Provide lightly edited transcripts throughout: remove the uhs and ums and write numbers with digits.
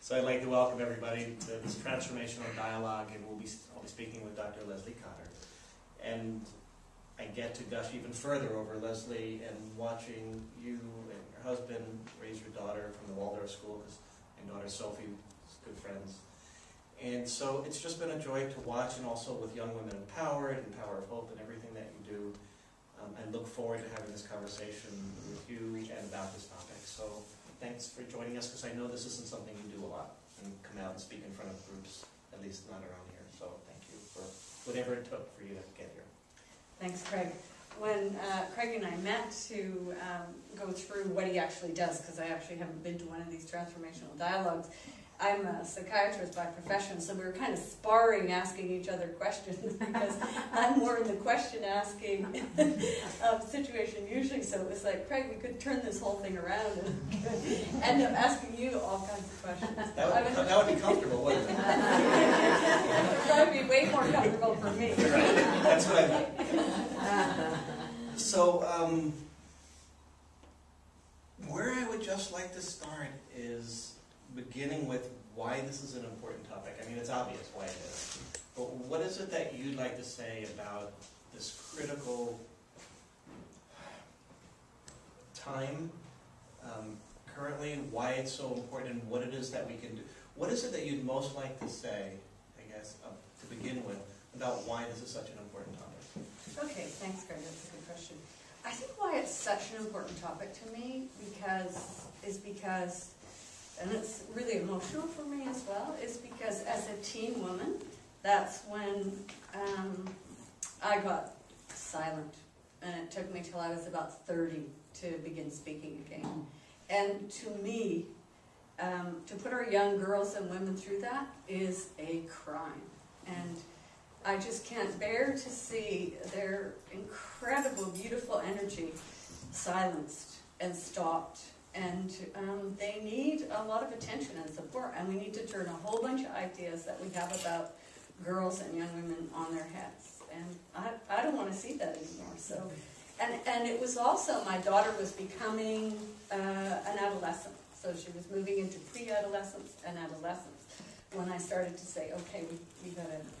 So I'd like to welcome everybody to this Transformational Dialogue, and I'll be speaking with Dr. Leslie Cotter. And I get to gush even further over Leslie and watching you and your husband raise your daughter from the Waldorf School, because my daughter Sophie is good friends. And so it's just been a joy to watch, and also with Young Women Empowered and Power of Hope and everything that you do. I look forward to having this conversation with you and about this topic. So thanks for joining us, because I know this isn't something you do a lot, and come out and speak in front of groups, at least not around here. So thank you for whatever it took for you to get here. Thanks, Craig. When Craig and I met to go through what he actually does, because I actually haven't been to one of these transformational dialogues, I'm a psychiatrist by profession, so we were kind of sparring, asking each other questions, because I'm more in the question-asking situation usually. So it was like, Craig, we could turn this whole thing around and end up asking you all kinds of questions. That would be comfortable, wouldn't it? That would be way more comfortable for me. Right. That's what I mean. So, where I would just like to start is beginning with why this is an important topic. I mean, it's obvious why it is. But what is it that you'd like to say about this critical time currently, why it's so important, and what it is that we can do? What is it that you'd most like to say, I guess, to begin with, about why this is such an important topic? Okay, thanks, Greg. That's a good question. I think why it's such an important topic to me is because, and it's really emotional for me as well, is because as a teen woman, that's when I got silent. And it took me till I was about 30 to begin speaking again. And to me, to put our young girls and women through that is a crime. And I just can't bear to see their incredible, beautiful energy silenced and stopped. And they need a lot of attention and support, and we need to turn a whole bunch of ideas that we have about girls and young women on their heads. And I don't want to see that anymore. So, and it was also, my daughter was becoming an adolescent, so she was moving into pre-adolescence and adolescence when I started to say, okay,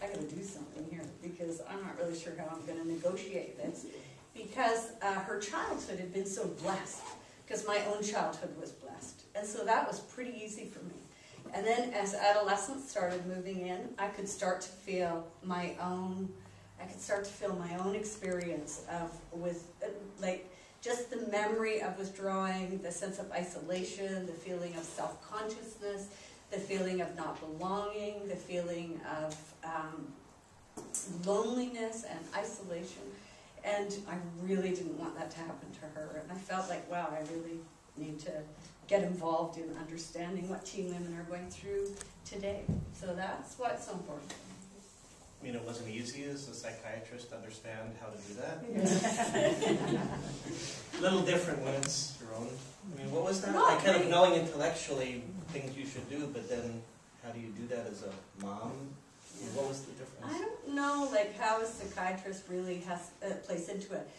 I gotta do something here, because I'm not really sure how I'm going to negotiate this, because her childhood had been so blessed. Because my own childhood was blessed. And so that was pretty easy for me. And then as adolescents started moving in, I could start to feel my own experience like just the memory of withdrawing, the sense of isolation, the feeling of self-consciousness, the feeling of not belonging, the feeling of loneliness and isolation. And I really didn't want that to happen to her. And I felt like, wow, I really need to get involved in understanding what teen women are going through today. So that's why it's so important. I mean, it wasn't easy as a psychiatrist to understand how to do that. A little different when it's your own. I mean, what was that? Like kind of knowing intellectually things you should do, but then how do you do that as a mom? Yeah. What was the difference? I don't know, like, how a psychiatrist really has plays into it.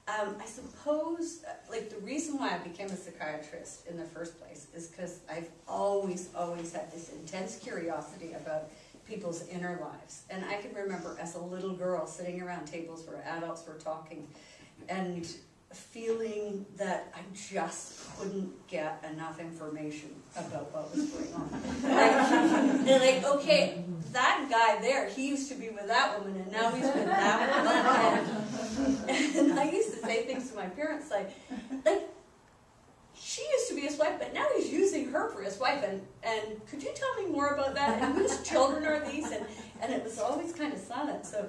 I suppose, like, the reason why I became a psychiatrist in the first place is because I've always had this intense curiosity about people's inner lives. And I can remember as a little girl sitting around tables where adults were talking and feeling that I just couldn't get enough information about what was going on. Like, okay, that guy there, he used to be with that woman, and now he's with that woman. And I used to say things to my parents like, she used to be his wife, but now he's using her for his wife, and could you tell me more about that? And whose children are these? And it was always kind of silent. So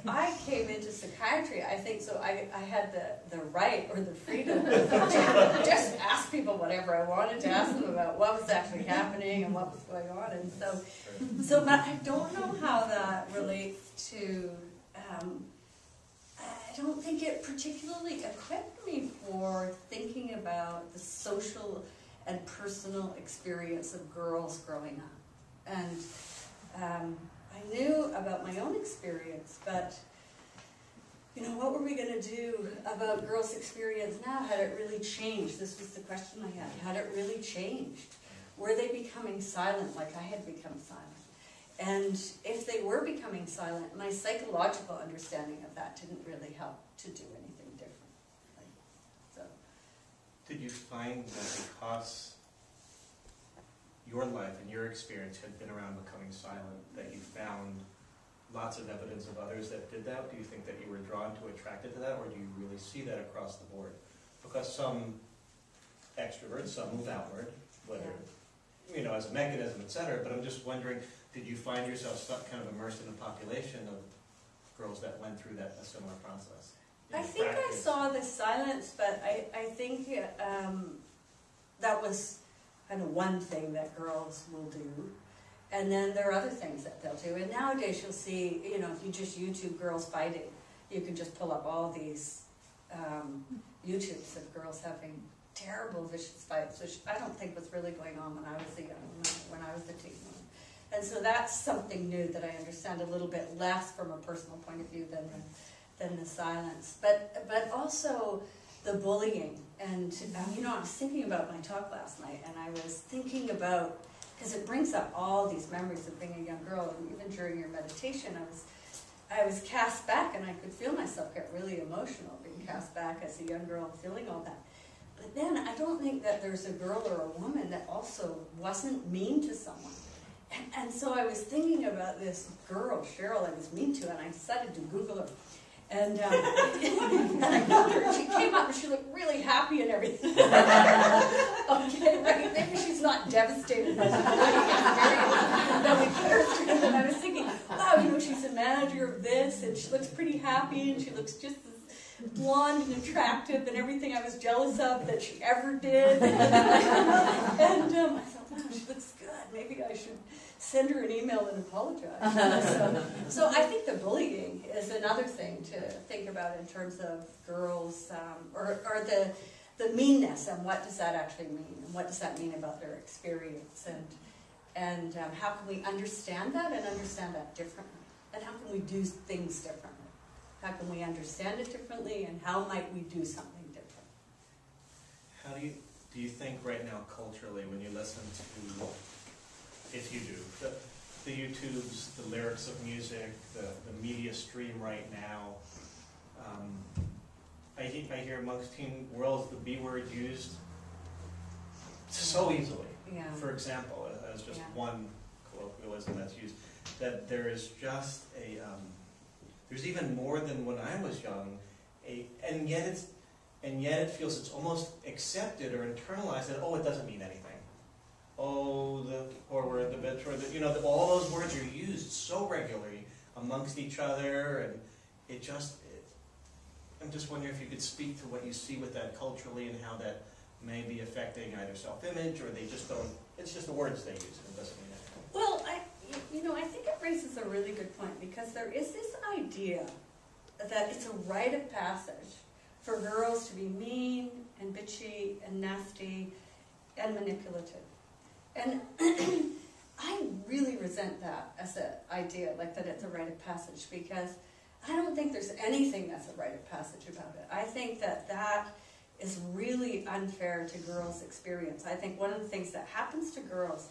I came into psychiatry, I think, so I had the right or the freedom to just ask people whatever I wanted to ask them about what was actually happening and what was going on. And so but I don't know how that relates to, I don't think it particularly equipped me for thinking about the social and personal experience of girls growing up. And I knew about my own experience, but you know, what were we going to do about girls' experience now? Had it really changed? This was the question I had. Had it really changed? were they becoming silent like I had become silent? And if they were becoming silent, my psychological understanding of that didn't really help to do anything different. So, did you find that because your life and your experience had been around becoming silent, that you found lots of evidence of others that did that? Do you think that you were drawn to, attracted to that, or do you really see that across the board? Because some extroverts, some move outward, whether, you know, as a mechanism, etc. But I'm just wondering, did you find yourself stuck, kind of immersed in a population of girls that went through that, a similar process? I think I saw the silence, but I think that was kind of one thing that girls will do. And then there are other things that they'll do. And nowadays you'll see, you know, if you just YouTube girls fighting, you can just pull up all these YouTubes of girls having terrible, vicious fights, which I don't think was really going on when I was a young woman, when I was a teen woman. And so that's something new that I understand a little bit less from a personal point of view than the silence. But also the bullying. And, you know, I was thinking about my talk last night, and I was thinking about, because it brings up all these memories of being a young girl, and even during your meditation, I was cast back, and I could feel myself get really emotional, being cast back as a young girl, feeling all that. But then I don't think that there's a girl or a woman that also wasn't mean to someone. And so I was thinking about this girl, Cheryl, I was mean to, and I decided to Google her. And I Googled her, and she came up, and she looked really happy and everything. Okay, right, maybe she's not devastated by the experience that we put her through. And I was thinking, wow, you know, she's a manager of this, and she looks pretty happy, and she looks just as blonde and attractive and everything I was jealous of that she ever did. And I thought, wow, she looks good. Maybe I should send her an email and apologize. So I think the bullying is another thing to think about in terms of girls, or the meanness, and what does that actually mean, and what does that mean about their experience, and how can we understand that and understand that differently, and how can we do things differently? How can we understand it differently, and how might we do something different? How do you think right now culturally, when you listen to, if you do, the YouTubes, the lyrics of music, the media stream right now, I hear amongst teen worlds the B word used so easily. Yeah. For example, as just one colloquialism that's used, that there is just a, there's even more than when I was young, and yet it feels it's almost accepted or internalized that, oh, it doesn't mean anything. Oh, or we're the bitch, or you know, all those words are used so regularly amongst each other, and I'm just wondering if you could speak to what you see with that culturally, and how that may be affecting either self-image, or they just don't, it's just the words they use, and it doesn't mean anything. Well, I think it raises a really good point, because there is this idea that it's a rite of passage for girls to be mean and bitchy and nasty and manipulative. And I really resent that as an idea, like that it's a rite of passage, because I don't think there's anything that's a rite of passage about it. I think that is really unfair to girls' experience. I think one of the things that happens to girls,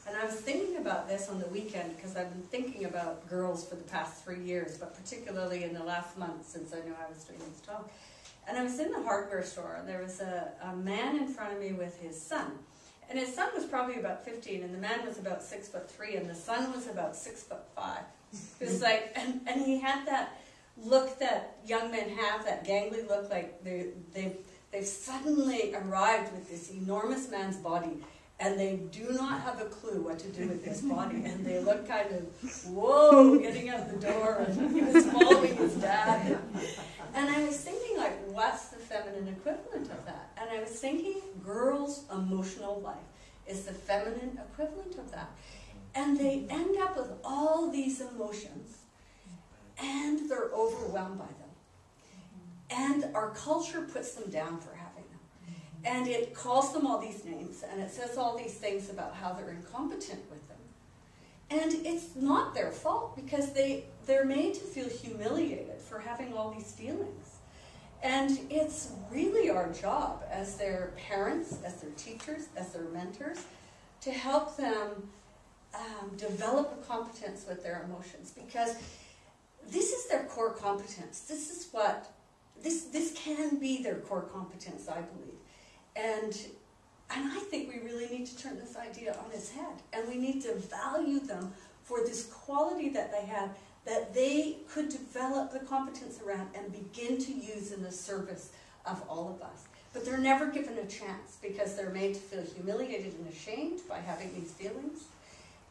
and I was thinking about this on the weekend, because I've been thinking about girls for the past 3 years, but particularly in the last month since I knew I was doing this talk. And I was in the hardware store, and there was a man in front of me with his son. And his son was probably about 15, and the man was about 6'3", and the son was about 6'5". It was like, and he had that look that young men have, that gangly look, like they've suddenly arrived with this enormous man's body, and they do not have a clue what to do with this body, and they look kind of, whoa, getting out the door, and he was following his dad. And I was thinking, like, what's the feminine equivalent of that? And I was thinking, girls' emotional life is the feminine equivalent of that. And they end up with all these emotions, and they're overwhelmed by them. And our culture puts them down for having them. And it calls them all these names, and it says all these things about how they're incompetent with them. And it's not their fault, because they're made to feel humiliated for having all these feelings. And it's really our job as their parents, as their teachers, as their mentors, to help them develop a competence with their emotions, because this is their core competence. This is what, this can be their core competence, I believe. And I think we really need to turn this idea on its head, and we need to value them for this quality that they have, that they could develop the competence around and begin to use in the service of all of us. But they're never given a chance, because they're made to feel humiliated and ashamed by having these feelings.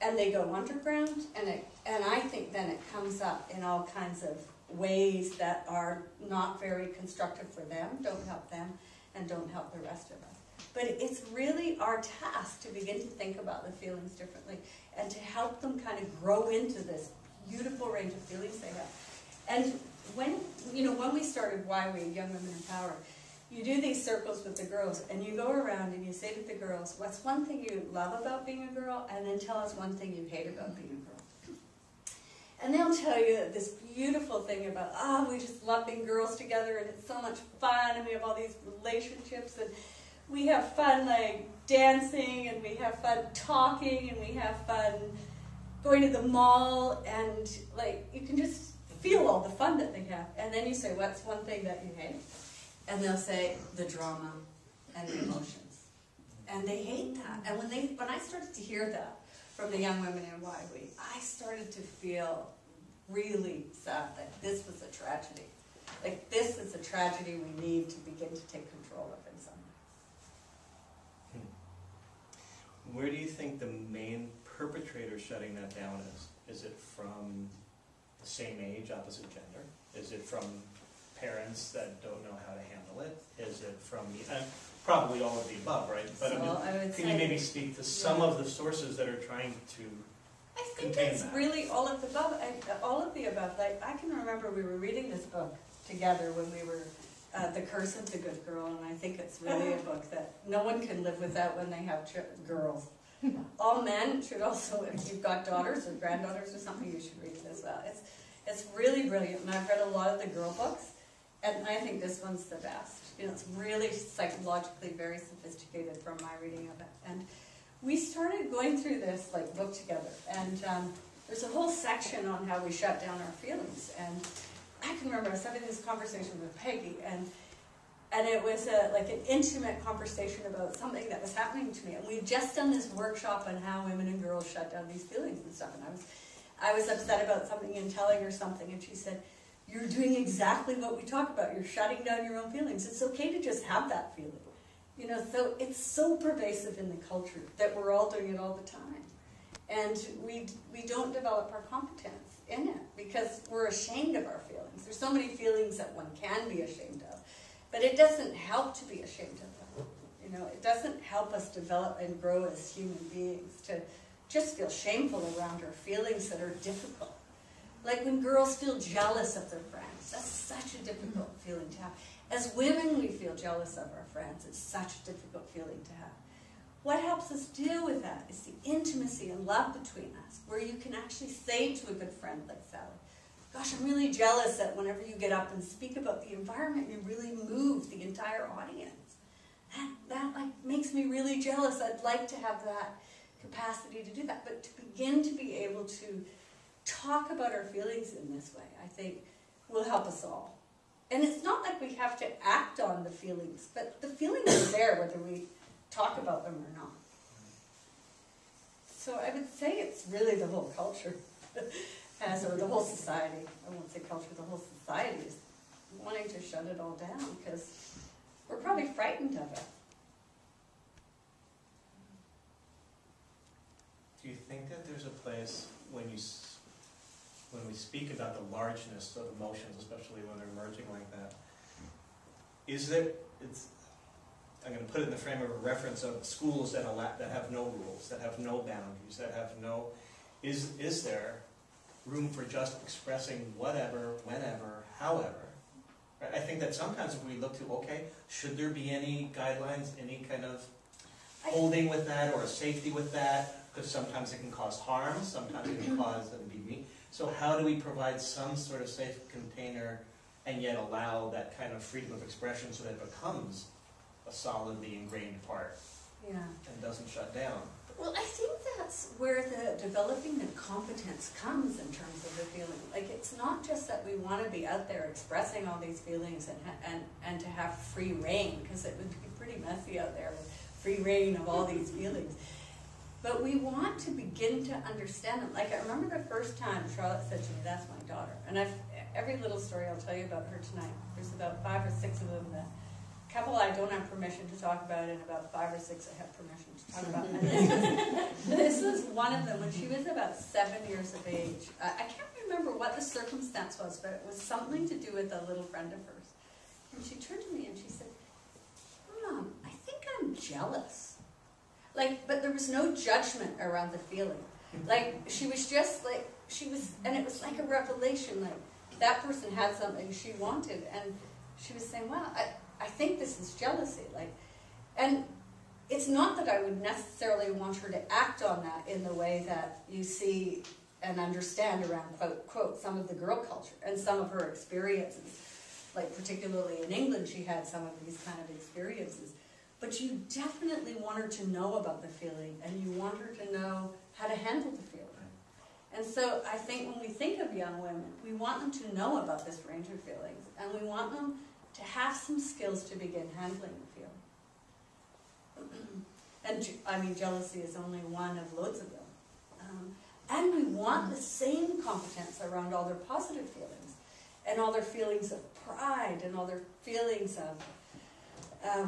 And they go underground, and I think then it comes up in all kinds of ways that are not very constructive for them, don't help them, and don't help the rest of us. But it's really our task to begin to think about the feelings differently, and to help them kind of grow into this beautiful range of feelings they have. And when we started Why We, Young Women in Power, you do these circles with the girls, and you go around and you say to the girls, what's one thing you love about being a girl, and then tell us one thing you hate about being a girl. And they'll tell you this beautiful thing about, we just love being girls together, and it's so much fun, and we have all these relationships, and we have fun like dancing, and we have fun talking, and we have fun going to the mall, and like you can just feel all the fun that they have. And then you say, what's one thing that you hate? And they'll say, the drama and the emotions. And they hate that. And when I started to hear that from the young women in Why We, I started to feel really sad that this was a tragedy. Like, this is a tragedy we need to begin to take control of in some way. Where do you think the main perpetrator shutting that down is? Is it from the same age, opposite gender? Is it from parents that don't know how to handle it? Is it from probably all of the above, right? But So can you maybe speak to some of the sources that are trying to I think contain it's that? really all of the above. Like, I can remember we were reading this book together when we were The Curse of the Good Girl, and I think it's really a book that no one can live without when they have girls. All men should also, if you've got daughters or granddaughters or something, you should read it as well. It's really brilliant, and I've read a lot of the girl books, and I think this one's the best. It's really psychologically very sophisticated from my reading of it. And we started going through this book together, and there's a whole section on how we shut down our feelings. And I can remember I was having this conversation with Peggy, and it was an intimate conversation about something that was happening to me. And we'd just done this workshop on how women and girls shut down these feelings and stuff. And I was upset about something and telling her something, and she said, you're doing exactly what we talk about. You're shutting down your own feelings. It's okay to just have that feeling. So it's so pervasive in the culture that we're all doing it all the time. And we don't develop our competence in it because we're ashamed of our feelings. There's so many feelings that one can be ashamed of. But it doesn't help to be ashamed of them. It doesn't help us develop and grow as human beings to just feel shameful around our feelings that are difficult. Like when girls feel jealous of their friends, that's such a difficult feeling to have. As women, we feel jealous of our friends. It's such a difficult feeling to have. What helps us deal with that is the intimacy and love between us, where you can actually say to a good friend like Sally, gosh, I'm really jealous that whenever you get up and speak about the environment, you really move the entire audience. That makes me really jealous. I'd like to have that capacity to do that. But to begin to be able to talk about our feelings in this way, I think, will help us all. And it's not like we have to act on the feelings, but the feelings are there whether we talk about them or not. So I would say it's really the whole culture, or the whole society. I won't say culture, the whole society is wanting to shut it all down because we're probably frightened of it. Do you think that there's a place when we speak about the largeness of emotions, especially when they're emerging like that, I'm going to put it in the frame of a reference of schools that have no rules, that have no boundaries, that have no, is there room for just expressing whatever, whenever, however? Right? I think that sometimes if we look to, okay, should there be any guidelines, any kind of holding with that or a safety with that? Because sometimes it can cause harm, sometimes it can cause them to be mean. So how do we provide some sort of safe container and yet allow that kind of freedom of expression so that it becomes a solidly ingrained part and doesn't shut down Well, I think that's where the developing the competence comes in terms of the feeling. Like, it's not just that we want to be out there expressing all these feelings and to have free reign, because it would be pretty messy out there with free reign of all these feelings. But we want to begin to understand them. Like, I remember the first time Charlotte said to me, "That's my daughter." And every little story I'll tell you about her tonight, there's about 5 or 6 of them. The couple I don't have permission to talk about, and about 5 or 6 I have permission to talk about. And this was one of them when she was about 7 years of age. I can't remember what the circumstance was, but it was something to do with a little friend of hers. And she turned to me and she said, "Mom, I think I'm jealous." Like, but there was no judgment around the feeling. Like, she was just like, and it was like a revelation, like, that person had something she wanted, and she was saying, "Wow, I think this is jealousy." Like, and it's not that I would necessarily want her to act on that in the way that you see and understand around, quote, some of the girl culture and some of her experiences. Like, particularly in England, she had some of these kind of experiences. But you definitely want her to know about the feeling, and you want her to know how to handle the feeling. And so I think when we think of young women, we want them to know about this range of feelings, and we want them to have some skills to begin handling the feeling. And I mean, jealousy is only one of loads of them. And we want the same competence around all their positive feelings, and all their feelings of pride, and all their feelings of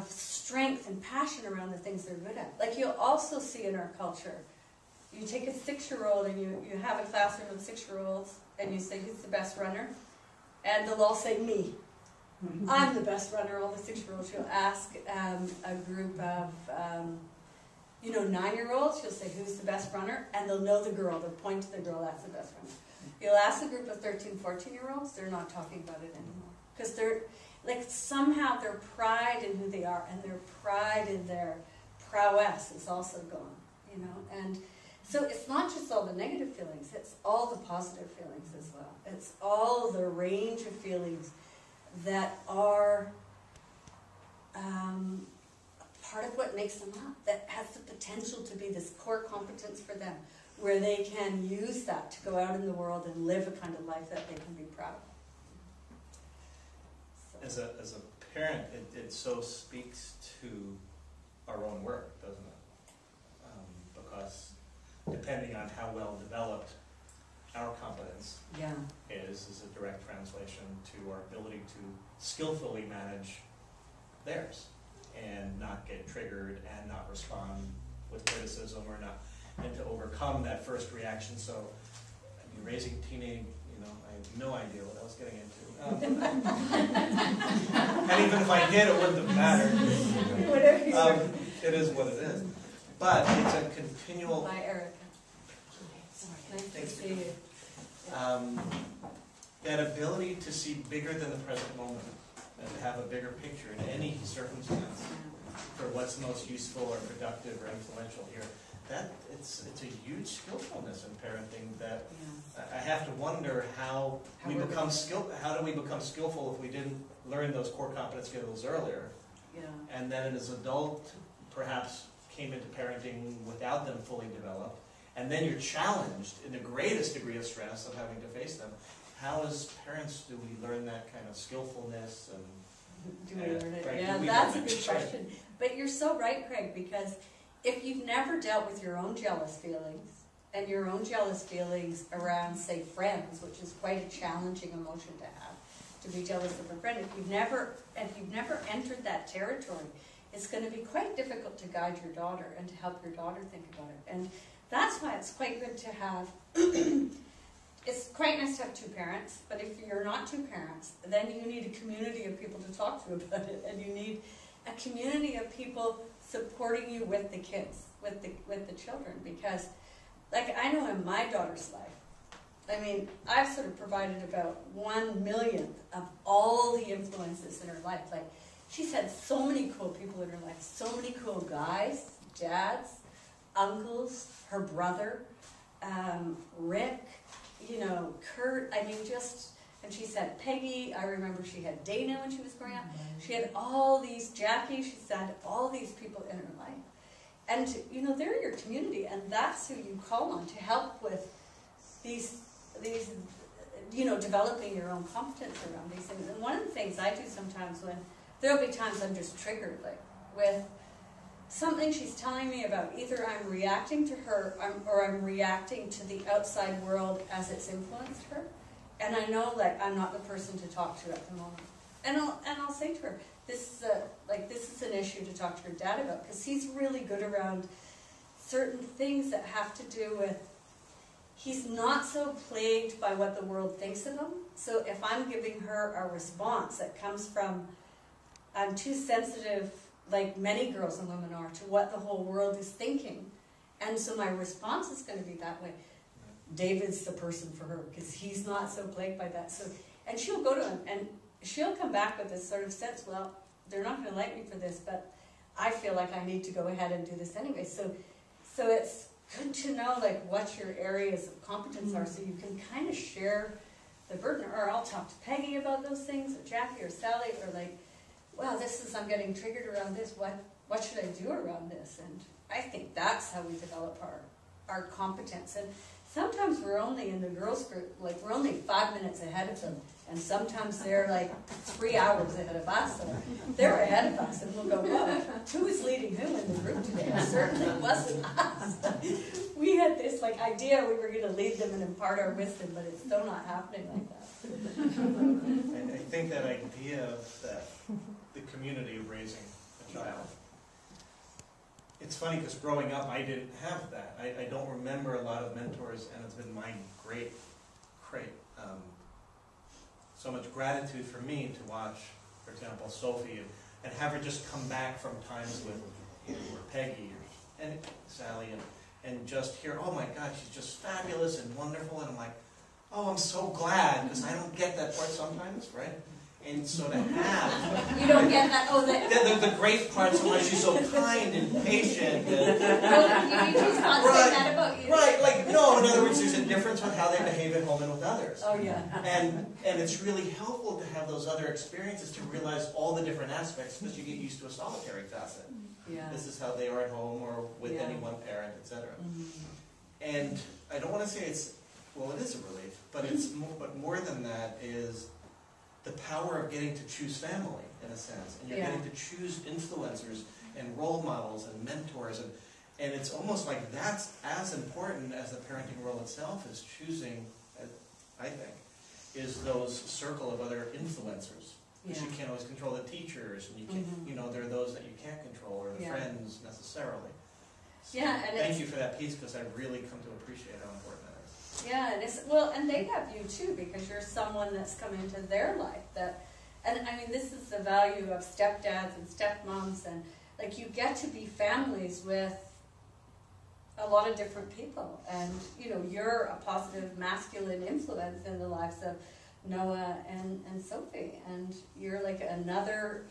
strength and passion around the things they're good at. Like, you'll also see in our culture, you take a 6-year-old and you have a classroom of 6-year-olds and you say, "Who's the best runner?" And they'll all say, "Me. I'm the best runner." All the 6-year-olds. You'll ask a group of 9-year-olds, you'll say, "Who's the best runner?" And they'll know the girl. They'll point to the girl, "That's the best runner." You'll ask a group of 13, 14-year-olds, they're not talking about it anymore. Because they're, like, somehow their pride in who they are and their pride in their prowess is also gone, And so it's not just all the negative feelings, it's all the positive feelings as well. It's all the range of feelings that are part of what makes them up, that has the potential to be this core competence for them, where they can use that to go out in the world and live a kind of life that they can be proud of. As a parent, it so speaks to our own work, doesn't it? Because depending on how well developed our competence is a direct translation to our ability to skillfully manage theirs and not get triggered and not respond with criticism or not, and to overcome that first reaction. So, I mean, raising teenage, I have no idea what I was getting into. And even if I did, it wouldn't have mattered. It is what it is. But it's a continual... Bye, Erica. Nice to see you. That ability to see bigger than the present moment and to have a bigger picture in any circumstance for what's most useful or productive or influential here. It's a huge skillfulness in parenting that I have to wonder how do we become skillful if we didn't learn those core competence skills earlier, and then as an adult perhaps came into parenting without them fully developed, and then you're challenged in the greatest degree of stress of having to face them. How as parents do we learn that kind of skillfulness? And do we learn it? Yeah, that's a good question. But you're so right, Craig, because if you've never dealt with your own jealous feelings, and your own jealous feelings around, say, friends, which is quite a challenging emotion to have, to be jealous of a friend, if you've never entered that territory, it's going to be quite difficult to guide your daughter and to help your daughter think about it. And that's why it's quite good to have, it's quite nice to have 2 parents, but if you're not 2 parents, then you need a community of people to talk to about it, and you need a community of people supporting you with the kids, with the children, because, like, I know in my daughter's life, I mean, I've sort of provided about 1/1,000,000th of all the influences in her life. Like, she's had so many cool people in her life, so many cool guys, dads, uncles, her brother, Rick, Kurt, I mean, and she's had Peggy, I remember she had Dana when she was growing up. She had all these, Jackie, she's had all these people in her life. And, you know, they're your community, and that's who you call on to help with these, you know, developing your own competence around these things. And one of the things I do sometimes when, there'll be times I'm just triggered, like, with something she's telling me about, either I'm reacting to her, or I'm reacting to the outside world as it's influenced her. And I know, like, I'm not the person to talk to at the moment. And I'll say to her, this is an issue to talk to your dad about, because he's really good around certain things that have to do with, he's not so plagued by what the world thinks of him. So if I'm giving her a response that comes from, I'm too sensitive, like many girls and women are, to what the whole world is thinking, and so my response is going to be that way. David's the person for her, because he's not so plagued by that. So, and she'll go to him, and she'll come back with this sort of sense, well, they're not going to like me for this, but I feel like I need to go ahead and do this anyway. So it's good to know, like, what your areas of competence are, so you can kind of share the burden. Or I'll talk to Peggy about those things, or Jackie or Sally, or like, well, I'm getting triggered around this, what should I do around this? And I think that's how we develop our competence. And sometimes we're only in the girls group, like, we're only 5 minutes ahead of them, and sometimes they're like 3 hours ahead of us. So they're ahead of us, and we'll go, well, who is leading who in the group today? It certainly wasn't us. We had this like idea we were going to lead them and impart our wisdom, but it's still not happening like that. I think that idea of the community of raising a child. It's funny, because growing up I didn't have that. I don't remember a lot of mentors, and it's been my great so much gratitude for me to watch, for example, Sophie, and have her just come back from times with, you know, or Peggy and Sally, and just hear, oh my God, she's just fabulous and wonderful, and I'm like, oh, I'm so glad, because I don't get that part sometimes, right? And so to have... You don't get that? Oh, the great part, so much she's so kind and patient. And, you just not say that about you. Right, like, no, in other words, there's a difference with how they behave at home and with others. Oh, yeah. And it's really helpful to have those other experiences to realize all the different aspects, because you get used to a solitary facet. Yeah. This is how they are at home, or with any one parent, etc. And I don't want to say it's, well, it is a relief, but it's more than that is the power of getting to choose family, in a sense. And you're getting to choose influencers and role models and mentors. And it's almost like that's as important as the parenting role itself, is choosing, I think, is those circle of other influencers. Because you can't always control the teachers, and you can't, you know, there are those that you can't control, or the friends necessarily. So thank you for that piece, because I've really come to appreciate how important that is. Yeah, and it's, well, and they have you too, because you're someone that's come into their life that, and I mean, this is the value of stepdads and stepmoms, and like, you get to be families with a lot of different people, and you know, you're a positive masculine influence in the lives of Noah and Sophie, and you're like another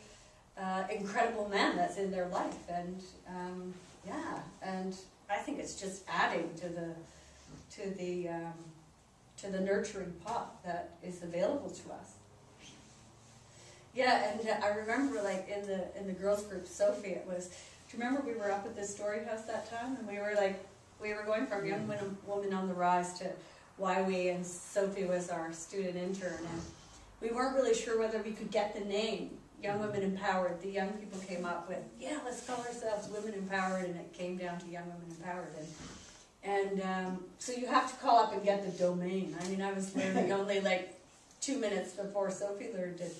incredible man that's in their life, and and I think it's just adding to the nurturing pot that is available to us. Yeah, and I remember, like, in the girls group, Sophie, it was, do you remember we were up at the story house that time, and we were going from Young Woman on the Rise to YWE, and Sophie was our student intern, and we weren't really sure whether we could get the name Young Women Empowered. The young people came up with, yeah, let's call ourselves Women Empowered, and it came down to Young Women Empowered. And so you have to call up and get the domain. I mean, I was learning only like 2 minutes before Sophie learned it.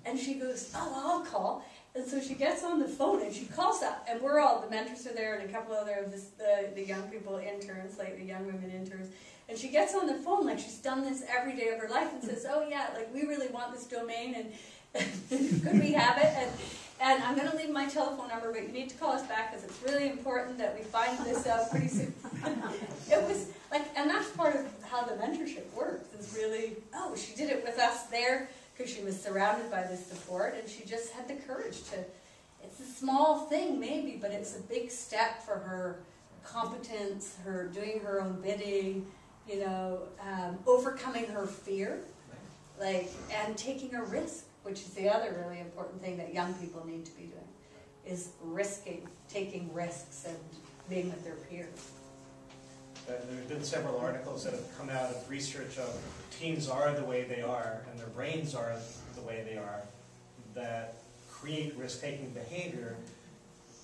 And she goes, oh, I'll call. And so she gets on the phone and she calls up, and we're all, the mentors are there, and a couple other of the young people interns, like the young women interns. And she gets on the phone like she's done this every day of her life and says, oh yeah, like, we really want this domain, and could we have it? And I'm going to leave my telephone number, but you need to call us back, because it's really important that we find this out pretty soon. It was like, and that's part of how the mentorship works, is really, oh, she did it with us there because she was surrounded by this support, and she just had the courage to, it's a small thing maybe, but it's a big step for her competence, her doing her own bidding, you know, overcoming her fear, like, and taking a risk, which is the other really important thing that young people need to be doing, taking risks and being with their peers. There have been several articles that have come out of research of teens are the way they are, and their brains are the way they are, that create risk-taking behavior,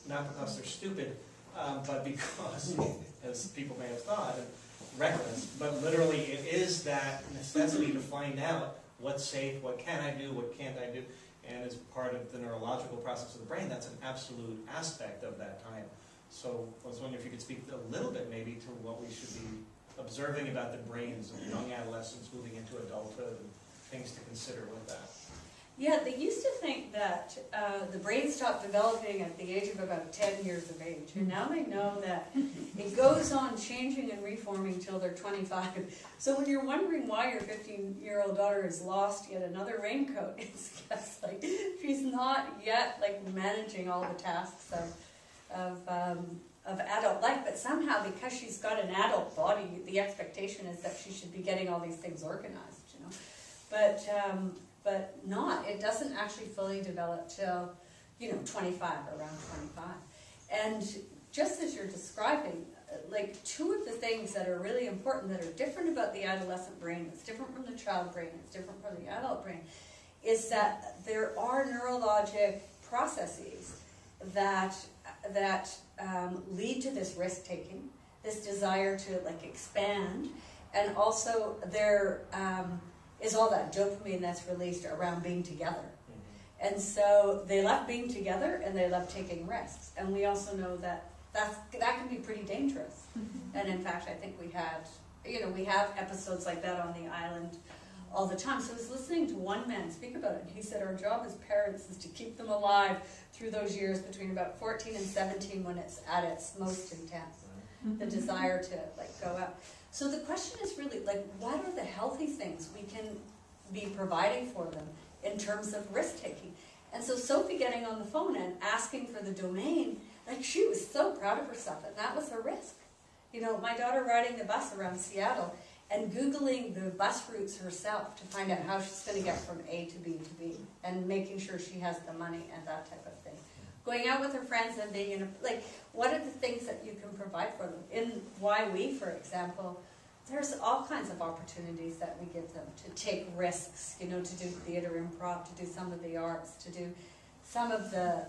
not because they're stupid, but because, as people may have thought, reckless, but literally it is that necessity to find out what's safe, what can I do, what can't I do, and as part of the neurological process of the brain, that's an absolute aspect of that time. So I was wondering if you could speak a little bit maybe to what we should be observing about the brains of young adolescents moving into adulthood and things to consider with that. Yeah, they used to think that the brain stopped developing at the age of about 10 years of age. And now they know that it goes on changing and reforming till they're 25. So when you're wondering why your 15-year-old daughter has lost yet another raincoat, it's just like she's not yet like managing all the tasks of adult life. But somehow, because she's got an adult body, the expectation is that she should be getting all these things organized, you know. But not. It doesn't actually fully develop till, 25, around 25. And just as you're describing, like two of the things that are really important that are different about the adolescent brain, it's different from the child brain, it's different from the adult brain, is that there are neurologic processes that lead to this risk-taking, this desire to like expand, and also there is all that dopamine that's released around being together. Mm-hmm. And so they love being together and they love taking risks. And we also know that that can be pretty dangerous. Mm-hmm. And in fact, I think we have episodes like that on the island all the time. So I was listening to one man speak about it. He said, our job as parents is to keep them alive through those years between about 14 and 17 when it's at its most intense. Mm-hmm. The desire to like go out. So the question is really, like, what are the healthy things we can be providing for them in terms of risk-taking? And so Sophie getting on the phone and asking for the domain, like, she was so proud of herself, and that was her risk. My daughter riding the bus around Seattle and Googling the bus routes herself to find out how she's going to get from A to B to B, and making sure she has the money and that type of thing. Going out with her friends and being in what are the things that you can provide for them? In YWE, for example, there's all kinds of opportunities that we give them to take risks, to do theater improv, to do some of the arts, to do some of the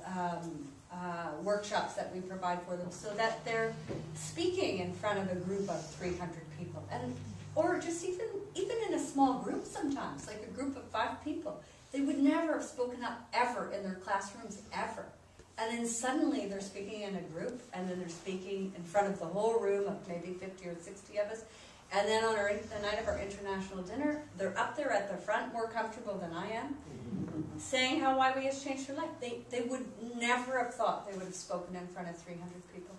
workshops that we provide for them so that they're speaking in front of a group of 300 people. Or just even in a small group sometimes, like a group of 5 people. They would never have spoken up ever in their classrooms, ever. And then suddenly they're speaking in a group, and then they're speaking in front of the whole room of maybe 50 or 60 of us. And then on the night of our international dinner, they're up there at the front, more comfortable than I am, saying how YWE has changed their life. They would never have thought they would have spoken in front of 300 people.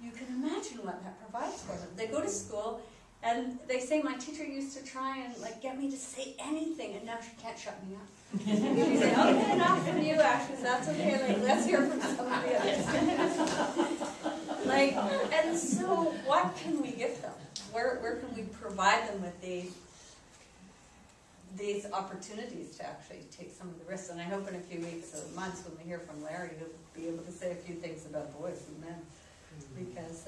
You can imagine what that provides for them. They go to school, and they say, my teacher used to try and get me to say anything, and now she can't shut me up. She said, okay, enough from you, Ashes, that's okay, let's hear from somebody else. And so what can we give them? Where can we provide them with these opportunities to actually take some of the risks? And I hope in a few weeks or months when we hear from Larry, he'll be able to say a few things about boys and men, because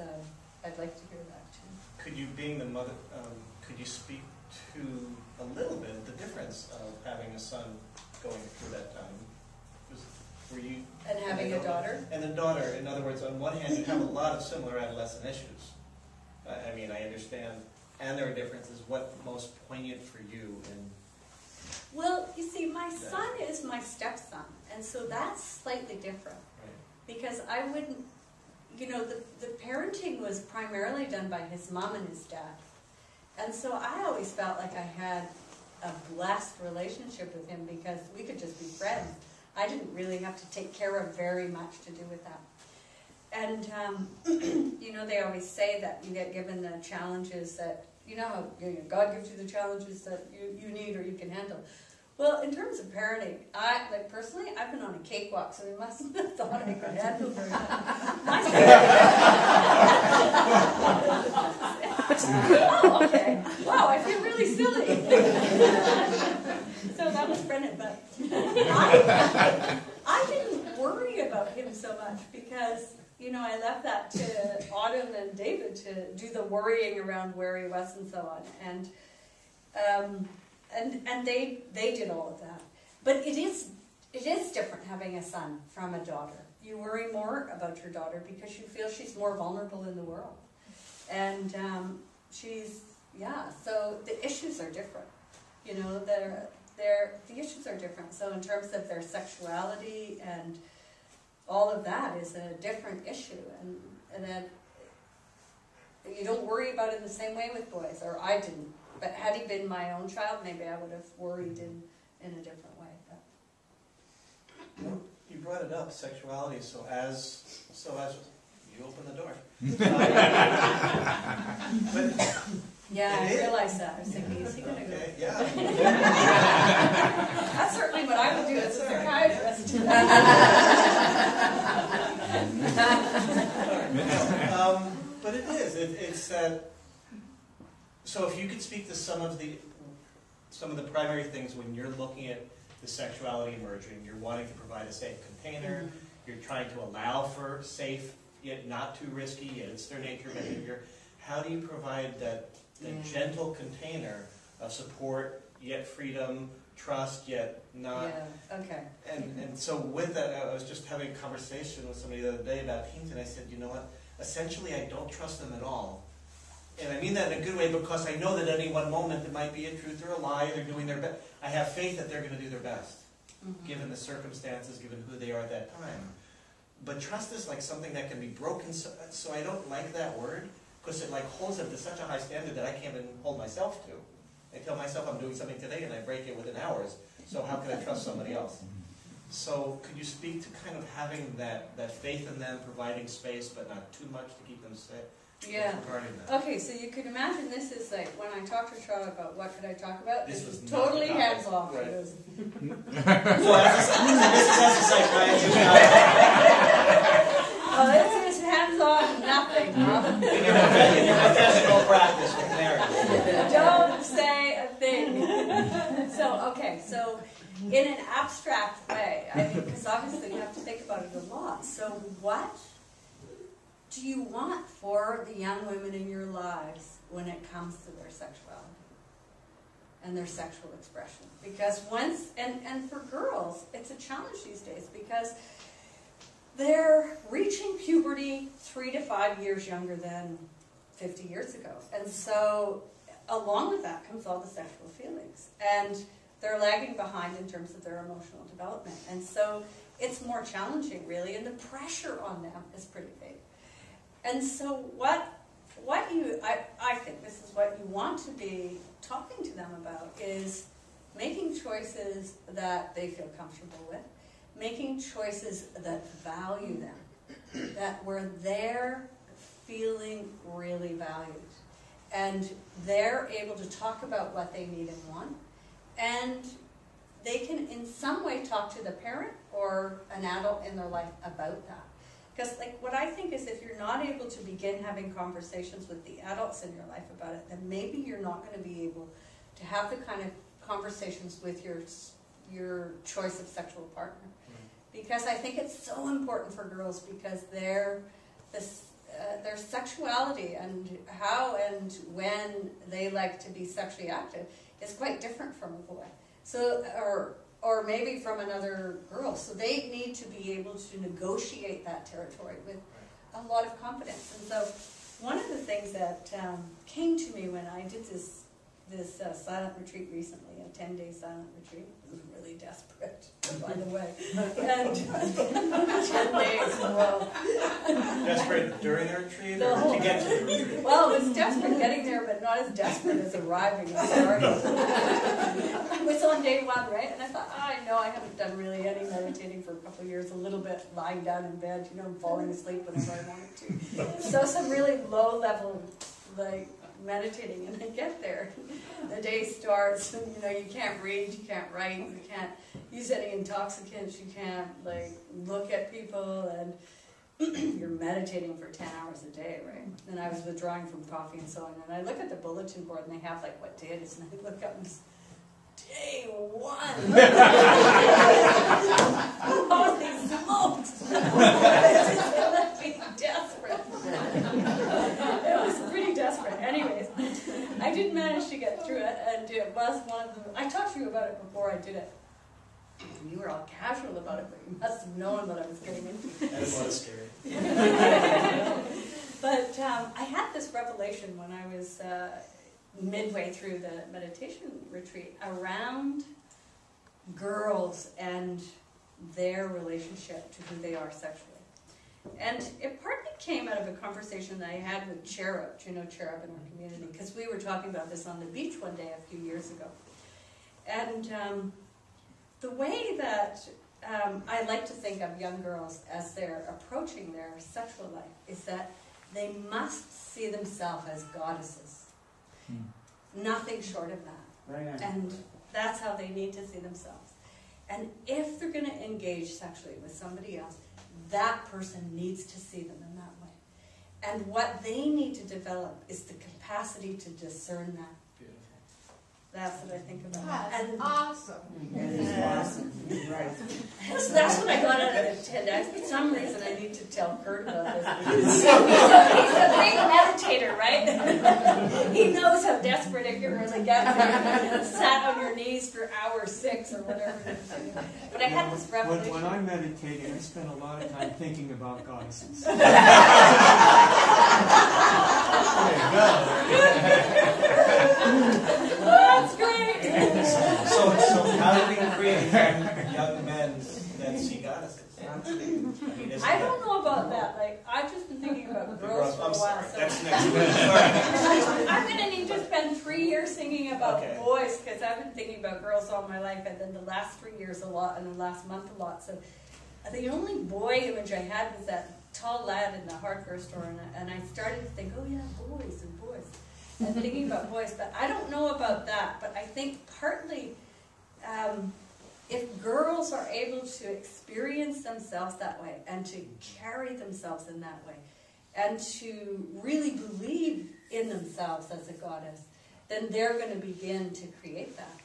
I'd like to hear that too. Could you, being the mother, could you speak to a little bit the difference of having a son going through that time? Were you and having a daughter? And a daughter. In other words, on one hand, you have a lot of similar adolescent issues. I understand, and there are differences. What most poignant for you? Well, you see, my son is my stepson, and so that's slightly different. Right. Because I wouldn't, the parenting was primarily done by his mom and his dad. And so I always felt like I had a blessed relationship with him because we could just be friends. I didn't really have to take care of very much to do with that. And, they always say that you get given the challenges that, God gives you the challenges that you need or you can handle. Well, in terms of parenting, personally, I've been on a cakewalk, so they mustn't have thought I could handle very much. Oh, okay. Wow, I feel really silly. So that was Brennan, but I didn't worry about him so much. Kevin and David to do the worrying around where he was and so on, and they did all of that. But it is different having a son from a daughter. You worry more about your daughter because you feel she's more vulnerable in the world, and so the issues are different. You know, the issues are different. So in terms of their sexuality and all of that is a different issue, and that you don't worry about it in the same way with boys, or I didn't. But had he been my own child, maybe I would have worried in a different way. But. Well, you brought it up, sexuality. So as you open the door. But yeah, I realized that. I was thinking, is he going to go? Yeah. That's certainly what I would do as a psychiatrist. But it is. It's that. So if you could speak to some of the primary things when you're looking at the sexuality emerging, you're wanting to provide a safe container. Mm-hmm. You're trying to allow for safe, yet not too risky, yet it's their nature behavior. How do you provide that gentle container of support, yet freedom, trust, yet not? Yeah. Okay. And so with that, I was just having a conversation with somebody the other day about teens, and I said, you know what? Essentially, I don't trust them at all. And I mean that in a good way because I know that at any one moment it might be a truth or a lie. They're doing their best. I have faith that they're going to do their best, given the circumstances, given who they are at that time. But trust is like something that can be broken, so I don't like that word because it like holds it to such a high standard that I can't even hold myself to. I tell myself I'm doing something today and I break it within hours, so how can I trust somebody else? So could you speak to kind of having that faith in them, providing space but not too much to keep them safe? Yeah. Okay, so you could imagine this is like when I talked to Charlotte about what could I talk about. This was totally hands off. Right. This is hands on nothing. In your professional practice with marriage. Don't say a thing. So in an abstract way, I mean, because obviously you have to think about it a lot. So what do you want for the young women in your lives when it comes to their sexuality and their sexual expression? Because and for girls, it's a challenge these days because they're reaching puberty 3 to 5 years younger than 50 years ago. And so along with that comes all the sexual feelings. And they're lagging behind in terms of their emotional development. And so it's more challenging, really, and the pressure on them is pretty big. And so I think this is what you want to be talking to them about is making choices that they feel comfortable with, making choices that value them, that where they're feeling really valued, and they're able to talk about what they need and want, and they can in some way talk to the parent or an adult in their life about that. Because what I think is if you're not able to begin having conversations with the adults in your life about it, then maybe you're not going to be able to have the kind of conversations with your choice of sexual partner. Because I think it's so important for girls because their sexuality and how and when they like to be sexually active is quite different from a boy. So, or maybe from another girl. So they need to be able to negotiate that territory with a lot of confidence. And so one of the things that came to me when I did this silent retreat recently, a 10-day silent retreat, it was really desperate, by the way. And 10 days, well. Desperate during the retreat or to get to the retreat? Well, it was desperate getting there, but not as desperate as arriving and starting. I was on day 1, right? And I thought, I know I haven't done really any meditating for a couple of years, a little bit lying down in bed, and falling asleep whenever I wanted to. So some really low level, meditating, and I get there. The day starts, and you can't read, you can't write, you can't use any intoxicants, you can't look at people, and you're meditating for 10 hours a day, right? And I was withdrawing from coffee and so on, and I look at the bulletin board and they have what day it is, and I look up and it's day 1. Holy smokes! This is gonna be desperate. I did manage to get through it, and it was one of the. I talked to you about it before I did it. You were all casual about it, but you must have known what I was getting into. And it was scary. But I had this revelation when I was midway through the meditation retreat around girls and their relationship to who they are sexually. And it partly came out of a conversation that I had with Cherub, you know Cherub in our community, because we were talking about this on the beach one day a few years ago. And the way that I like to think of young girls as they're approaching their sexual life is that they must see themselves as goddesses. Nothing short of that. Very nice. And that's how they need to see themselves. And if they're going to engage sexually with somebody else, that person needs to see them in that way. And what they need to develop is the capacity to discern that. That's what I think about. That's and awesome. Awesome. Right. so that's what I got out of the TED. For some reason, I need to tell Kurt about this. He's a big meditator, right? He knows how desperate it can really get when you sat on your knees for hour 6 or whatever. But I had this revelation. When I'm meditating, I spend a lot of time thinking about goddesses. There you go. That's great. So how do we create young men that see goddesses? I don't know about that. Like, I've just been thinking about girls for a I'm while. sorry. So That's next week. I'm going to need to spend 3 years thinking about Okay. boys, because I've been thinking about girls all my life, and then the last 3 years a lot, and the last month a lot. So the only boy image I had was that tall lad in the hardware store, and I started to think, oh yeah, boys and boys, and thinking about boys. But I don't know about that. But I think partly, if girls are able to experience themselves that way and to carry themselves in that way and to really believe in themselves as a goddess, then they're going to begin to create that.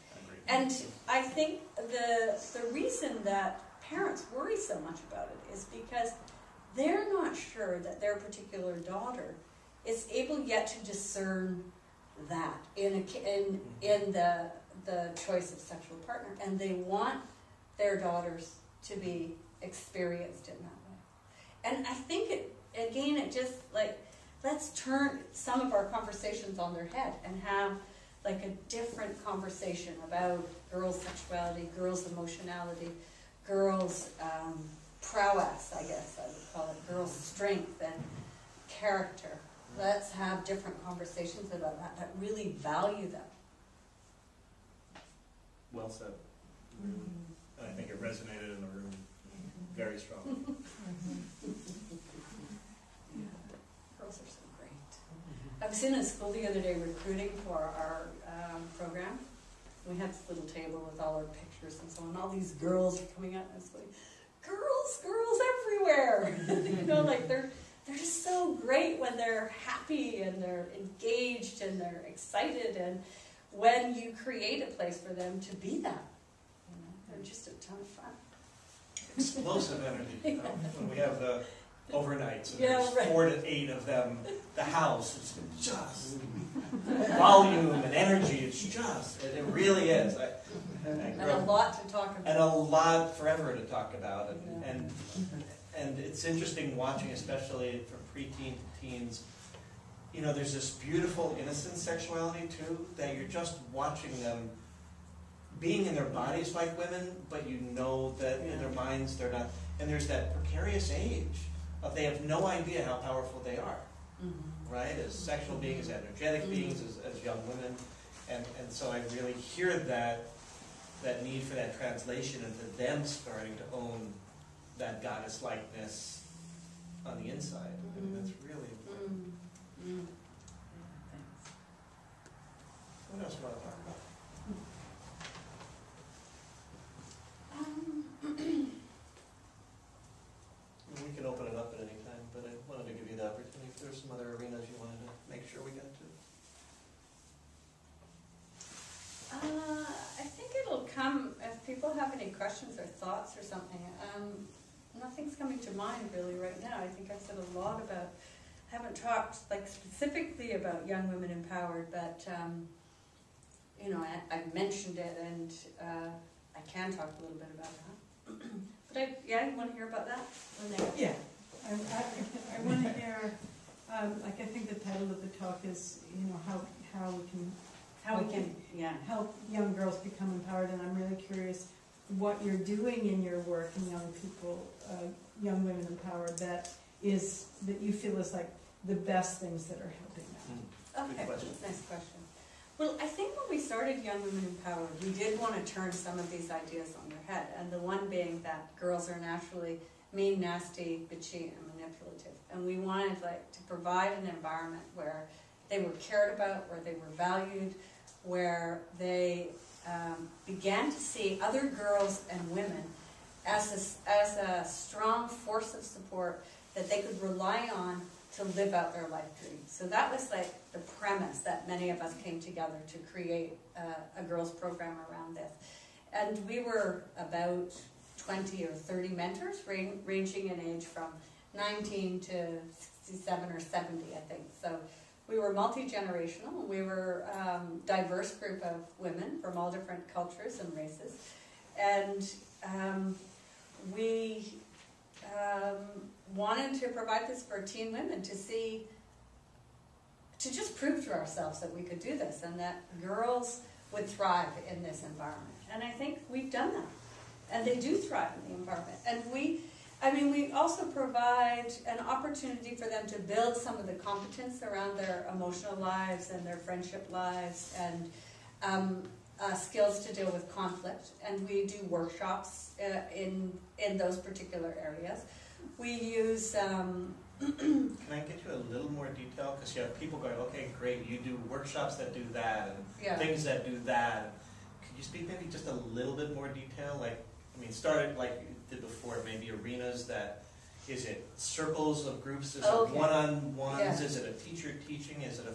And I think the reason that parents worry so much about it is because they're not sure that their particular daughter is able yet to discern that in the choice of sexual partner, and they want their daughters to be experienced in that way. And I think it just like, let's turn some of our conversations on their head and have like a different conversation about girls' sexuality, girls' emotionality, girls' prowess, I guess I would call it, girls' strength and character. Let's have different conversations about that really value them. Well said. I think it resonated in the room very strongly. Girls are so great. I was in a school the other day recruiting for our program. We had this little table with all our pictures and so on. All these girls are coming out and I was going, girls everywhere. You know, like they're just so great when they're happy and they're engaged and they're excited, and when you create a place for them to be that. You know, they're just a ton of fun. Explosive energy. You know? When we have the overnights, and Yeah, there's right. 4 to 8 of them, the house is just volume and energy. It's just, it really is. And a lot to talk about. And a lot forever to talk about. And it's interesting watching, especially for preteen to teens, you know, there's this beautiful innocent sexuality too, that you're just watching them being in their bodies like women, but you know that in their minds they're not. And there's that precarious age of they have no idea how powerful they are, right? As sexual beings, as energetic beings, as young women. And so I really hear that need for that translation into them starting to own that goddess-likeness on the inside. I mean, that's really important. What else do you want to talk about? We can open it up at any time, but I wanted to give you the opportunity if there's some other arenas you wanted to make sure we got to. I think it'll come if people have any questions or thoughts or something. Nothing's coming to mind really right now. I think I've said a lot about haven't talked like specifically about young women empowered, but you know, I mentioned it, and I can talk a little bit about that. But you want to hear about that? Yeah, I want to hear. Like, I think the title of the talk is, you know, how we can help young girls become empowered, and I'm really curious what you're doing in your work in young people, young women empowered, that you feel is like the best things that are helping them. Okay, Good question. nice question. Well, I think when we started Young Women Empowered, we did want to turn some of these ideas on their head, and the one being that girls are naturally mean, nasty, bitchy, and manipulative. And we wanted to provide an environment where they were cared about, where they were valued, where they began to see other girls and women as a strong force of support that they could rely on to live out their life dreams. So that was like the premise that many of us came together to create a girls program around this. And we were about 20 or 30 mentors, ranging in age from 19 to 67 or 70, I think. So we were multi-generational. We were a diverse group of women from all different cultures and races. And we wanted to provide this for teen women to just prove to ourselves that we could do this and that girls would thrive in this environment. And I think we've done that. And they do thrive in the environment. And we also provide an opportunity for them to build some of the competence around their emotional lives and their friendship lives and skills to deal with conflict. And we do workshops in those particular areas. We use... Can I get you a little more detail? Because you have people going, okay, great, you do workshops that do that, and things that do that. Could you speak maybe just a little bit more detail? Started like you did before, maybe arenas that, is it circles of groups, is it one-on-ones, is it a teacher teaching, is it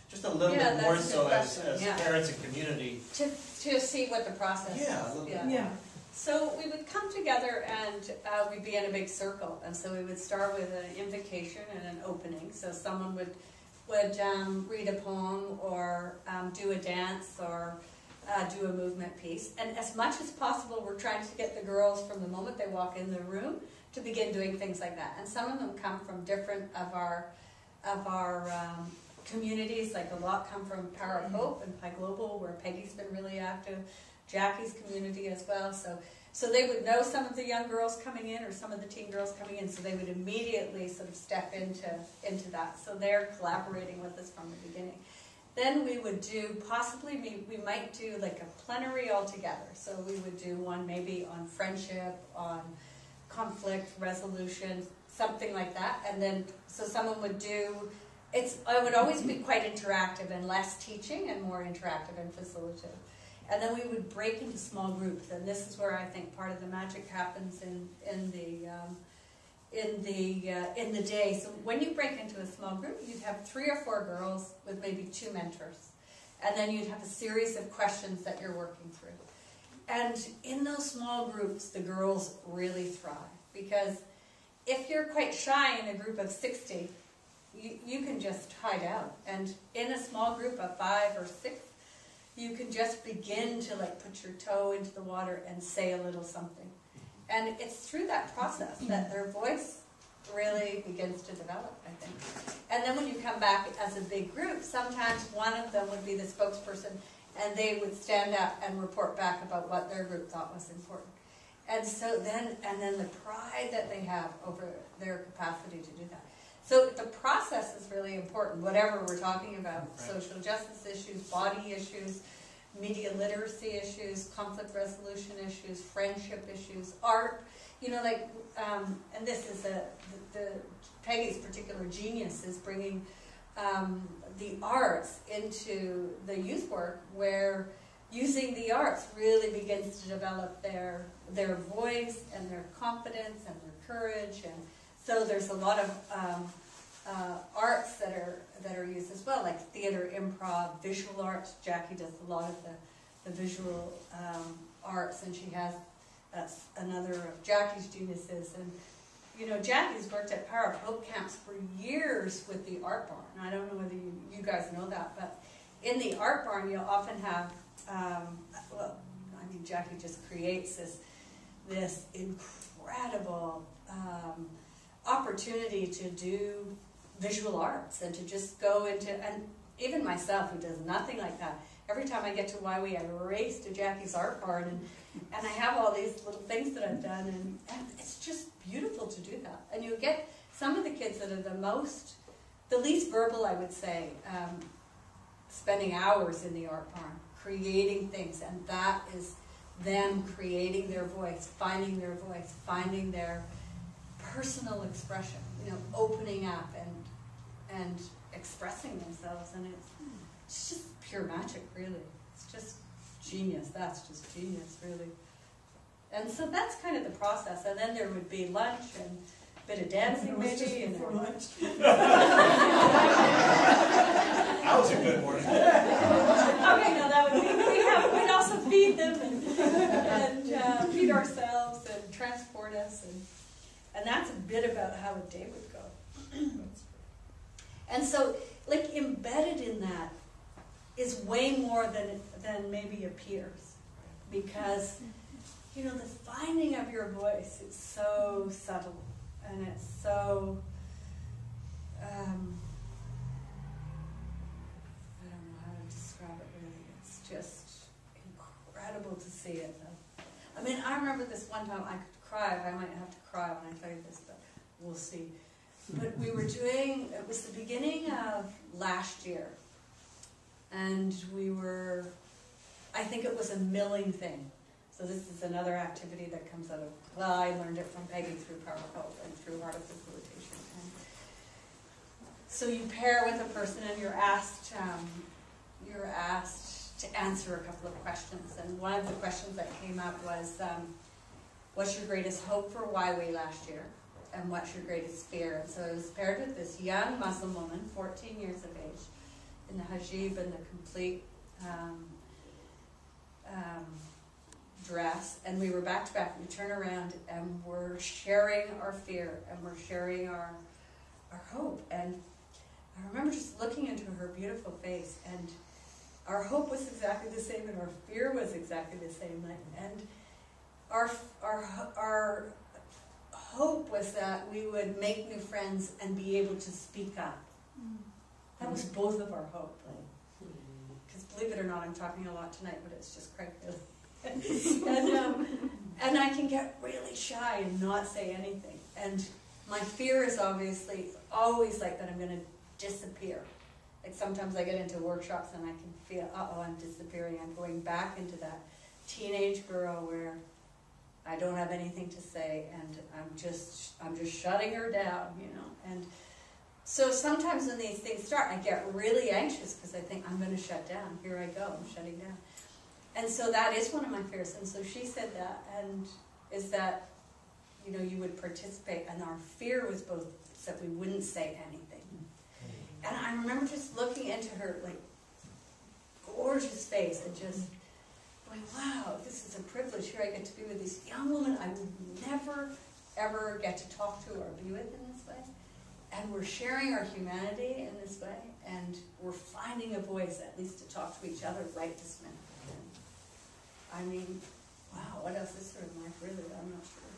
just a little bit more so as parents and community? To see what the process is. A little bit. Yeah. So we would come together and we'd be in a big circle, and so we would start with an invocation and an opening. So someone would read a poem or do a dance or do a movement piece. And as much as possible, we're trying to get the girls from the moment they walk in the room to begin doing things like that. And some of them come from different of our communities. Like a lot come from Power of Hope and Pi Global, where Peggy's been really active. Jackie's community as well. So they would know some of the young girls coming in or some of the teen girls coming in, so they would immediately sort of step into that. So they're collaborating with us from the beginning. Then we would do, possibly we might do like a plenary altogether. So we would do one maybe on friendship, on conflict resolution, something like that. And then, so someone would do, it would always be quite interactive and less teaching and more interactive and facilitative. And then we would break into small groups, and this is where I think part of the magic happens in the day. So when you break into a small group, you'd have 3 or 4 girls with maybe 2 mentors, and then you'd have a series of questions that you're working through. And in those small groups, the girls really thrive, because if you're quite shy in a group of 60, you can just hide out. And in a small group of 5 or 6, you can just begin to put your toe into the water and say a little something. And it's through that process that their voice really begins to develop, I think. And then when you come back as a big group, sometimes one of them would be the spokesperson, and they would stand up and report back about what their group thought was important. And so then the pride that they have over their capacity to do that. So the process is really important, whatever we're talking about, social justice issues, body issues, media literacy issues, conflict resolution issues, friendship issues, art, and this is the Peggy's particular genius is bringing the arts into the youth work, where using the arts really begins to develop their voice and their confidence and their courage. And so there's a lot of arts that are used as well, like theater, improv, visual arts. Jackie does a lot of the visual arts, and that's another of Jackie's geniuses. you know, Jackie's worked at Power of Hope camps for years with the Art Barn. I don't know whether you guys know that, but in the Art Barn you'll often have, well, I mean, Jackie just creates this incredible opportunity to do visual arts and to just go into, and even myself who does nothing like that, every time I get to Waiwi, I race to Jackie's Art Barn, and I have all these little things that I've done, and it's just beautiful to do that. And you get some of the kids that are the least verbal, I would say, spending hours in the Art Barn, creating things, and that is them creating their voice, finding their personal expression, you know, opening up and expressing themselves, and it's just pure magic, really. It's just genius. That's just genius, really. And so that's kind of the process. And then there would be lunch and a bit of dancing, maybe. And lunch. That was a good morning. Okay, no, that would be. We'd also feed them and feed ourselves and transport us, and that's a bit about how a day would go. And so, like, embedded in that is way more than maybe appears, because, you know, the finding of your voice is so subtle, and it's so I don't know how to describe it, really. It's just incredible to see it. I mean, I remember this one time I could cry. I might have to cry when I tell you this, but we'll see. But we were doing, it was the beginning of last year, and we were, I think it was a milling thing. So this is another activity that comes out of, well, I learned it from Peggy through Power Hope and through Art of Facilitation. And so you pair with a person, and you're asked to answer a couple of questions. And one of the questions that came up was, what's your greatest hope for Waiwi last year? And what's your greatest fear? And so I was paired with this young Muslim woman, 14 years of age, in the hijab and the complete dress. And we were back to back. We turn around and we're sharing our fear and we're sharing our hope. And I remember just looking into her beautiful face, and our hope was exactly the same and our fear was exactly the same. And our hope was that we would make new friends and be able to speak up. That was both of our hope. Because believe it or not, I'm talking a lot tonight, but it's just Craig, really. And I can get really shy and not say anything. And my fear is obviously always like that I'm going to disappear. Like sometimes I get into workshops and I can feel, I'm disappearing. I'm going back into that teenage girl where I don't have anything to say, and I'm just shutting her down, you know. And so sometimes when these things start, I get really anxious because I think I'm going to shut down. Here I go, I'm shutting down. And so that is one of my fears. And so she said that, and is that, you know, you would participate, and our fear was both that we wouldn't say anything. And I remember just looking into her, like, gorgeous face and just going, wow, this is a privilege. Here I get to be with this young woman I would never, ever get to talk to or be with in this way. And we're sharing our humanity in this way, and we're finding a voice, at least to talk to each other right this minute. And I mean, wow, what else is there in life, really? I'm not sure.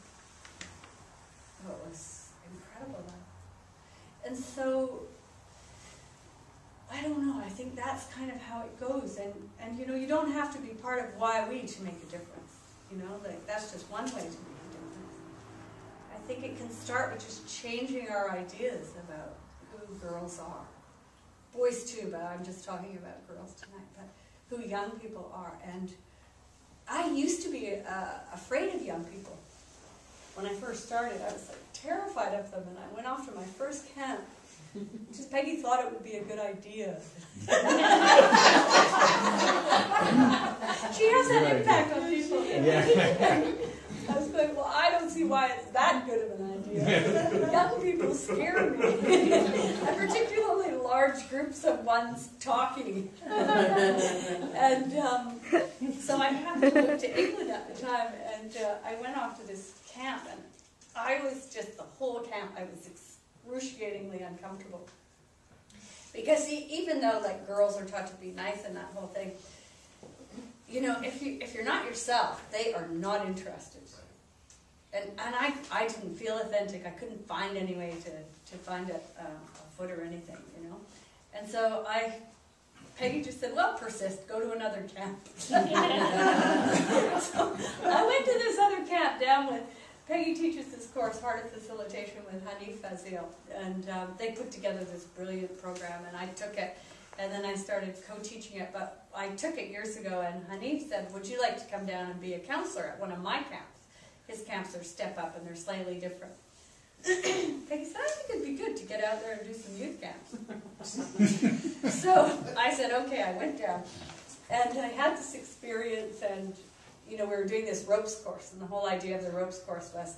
Oh, it was incredible, that. And so, I don't know, I think that's kind of how it goes. And you know, you don't have to be part of Waiwi to make a difference. You know, like, that's just one way to make a difference. I think it can start with just changing our ideas about who girls are. Boys too, but I'm just talking about girls tonight, but who young people are. And I used to be afraid of young people. When I first started, I was like terrified of them, and I went off to my first camp. Just Peggy thought it would be a good idea. She has that impact on people. Yeah. I was going, well, I don't see why it's that good of an idea. Young people scare me. And particularly large groups of ones talking. And so I happened to move to England at the time, and I went off to this camp, and I was just, the whole camp, I was excruciatingly uncomfortable. Because even though like girls are taught to be nice and that whole thing, you know, if you're not yourself, they are not interested. And I didn't feel authentic. I couldn't find any way to find a foot or anything, you know. And so Peggy just said, well, persist, go to another camp. So I went to this other camp down with, Peggy teaches this course, Heart of Facilitation, with Hanif Fazil, and they put together this brilliant program, and I took it, and then I started co-teaching it, but I took it years ago, and Hanif said, would you like to come down and be a counselor at one of my camps? His camps are step up, and they're slightly different. Peggy said, I think it'd be good to get out there and do some youth camps. So I said, okay, I went down, and I had this experience, and you know, we were doing this ropes course, and the whole idea of the ropes course was,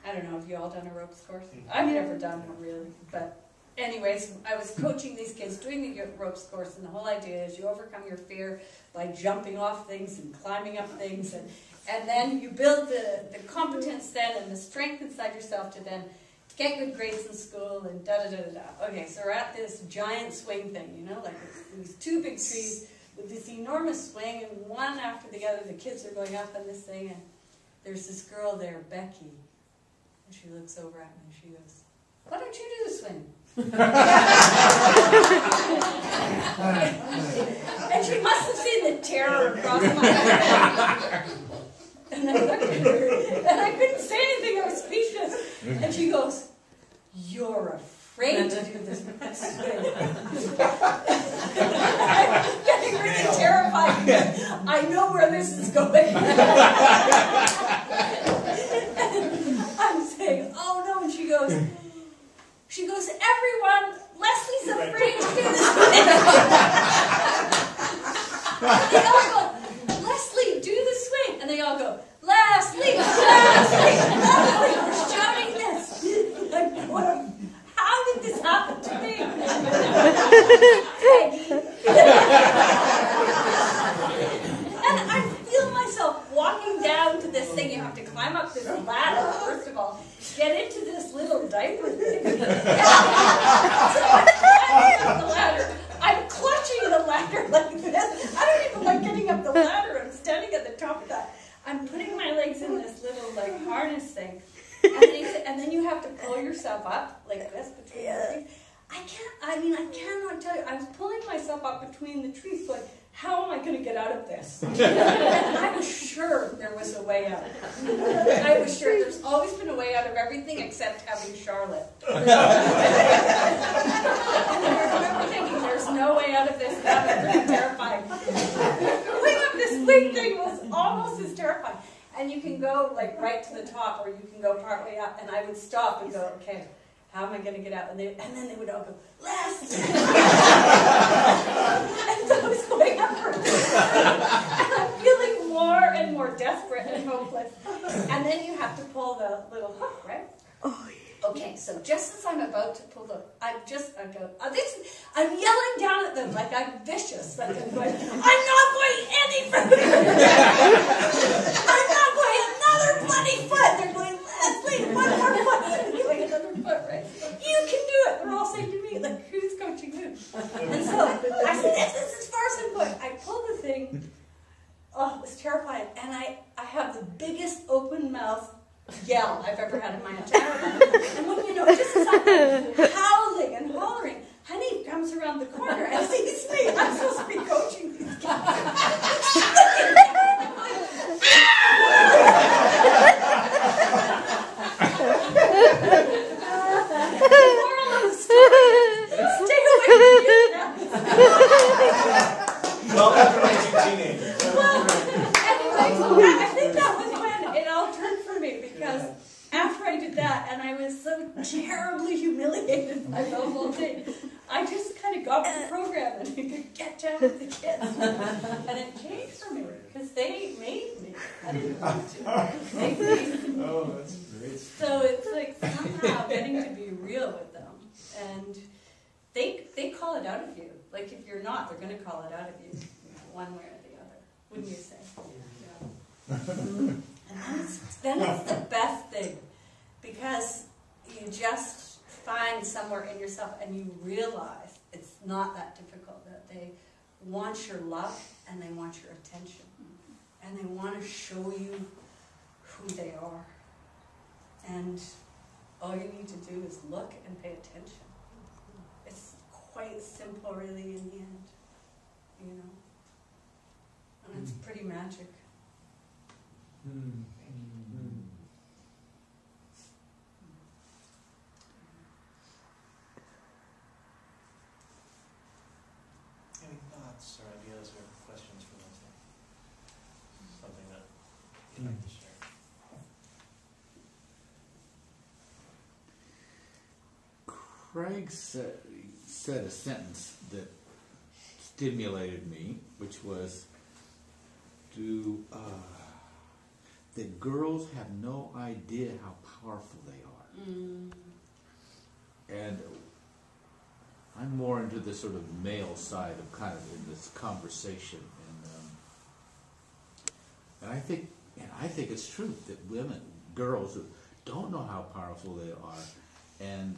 I don't know, have you all done a ropes course? I've never done one really, but anyways, I was coaching these kids doing the ropes course, and the whole idea is you overcome your fear by jumping off things and climbing up things, and then you build the competence then and the strength inside yourself to then get good grades in school and da-da-da-da-da. Okay, so we're at this giant swing thing, you know, like these two big trees with this enormous swing, and one after the other, the kids are going up on this thing, and there's this girl there, Becky, and she looks over at me and she goes, why don't you do the swing? And she must have seen the terror across my face. And I looked at her, and I couldn't say anything, I was speechless. And she goes, you're afraid to do this swing. I'm getting really terrified because I know where this is going. I'm saying, oh no, and she goes, everyone, Leslie's afraid to do this swing. And they all go, Leslie, do the swing. And they all go, Leslie, Leslie, Leslie. We're shouting this. Like, how did this happen to me? And I feel myself walking down to this thing. You have to climb up this ladder, first of all, get into this little diaper thing. So I'm climbing up the ladder. I'm clutching the ladder like this. I don't even like getting up the ladder. I'm standing at the top of that. I'm putting my legs in this little like harness thing. And then you have to pull yourself up like this between the trees. I cannot tell you. I was pulling myself up between the trees going, how am I going to get out of this? And I was sure there was a way out. I was sure there's always been a way out of everything except having Charlotte. And I remember thinking, there's no way out of this. That was really terrifying. Going up this swing thing was almost as terrifying. And you can go like right to the top, or you can go partway up. And I would stop and go, okay, how am I going to get out? And then they would all go, left! And so I was going upward. And I'm feeling more and more desperate and hopeless. And then you have to pull the little hook, right? Oh, yeah. Okay, so just as I'm about to pull the, I'm yelling down at them like I'm vicious. Like I'm going, I'm not going any further! I'm not going another bloody foot! They're going, Leslie, one more foot! I'm going another foot, right? You can do it! They're all saying to me, like, who's coaching who? And so I said, this is as far as I'm going. I pulled the thing. Oh, it was terrifying. And I have the biggest open mouth yell I've ever had in my entire life. And when you know, just as I'm howling and hollering, Hanif comes around the corner and sees me. I'm supposed to be coaching these kids. The moral of the story, stay away from your Well, after my teenagers. Well, anyway, I think that was when it all turned for me, because after I did that, and I was so terribly humiliated by the whole thing, I just kind of got with the program and I could get down with the kids. And it changed for me, because they made me. I didn't want to. They made me. Oh, that's great. So it's like somehow getting to be real with them. And they call it out of you. Like if you're not, they're going to call it out of you, one way or the other. Wouldn't you say? Yeah. And then it's the best thing. because you just find somewhere in yourself and you realize it's not that difficult, that they want your love and they want your attention. And they want to show you who they are. And all you need to do is look and pay attention. It's quite simple, really, in the end, you know. And it's pretty magic. Any thoughts or ideas or questions for Leslie? Something that you'd like to share? Craig said a sentence that stimulated me, which was, that girls have no idea how powerful they are. And I'm more into the sort of male side of kind of in this conversation, and I think it's true that girls who don't know how powerful they are, and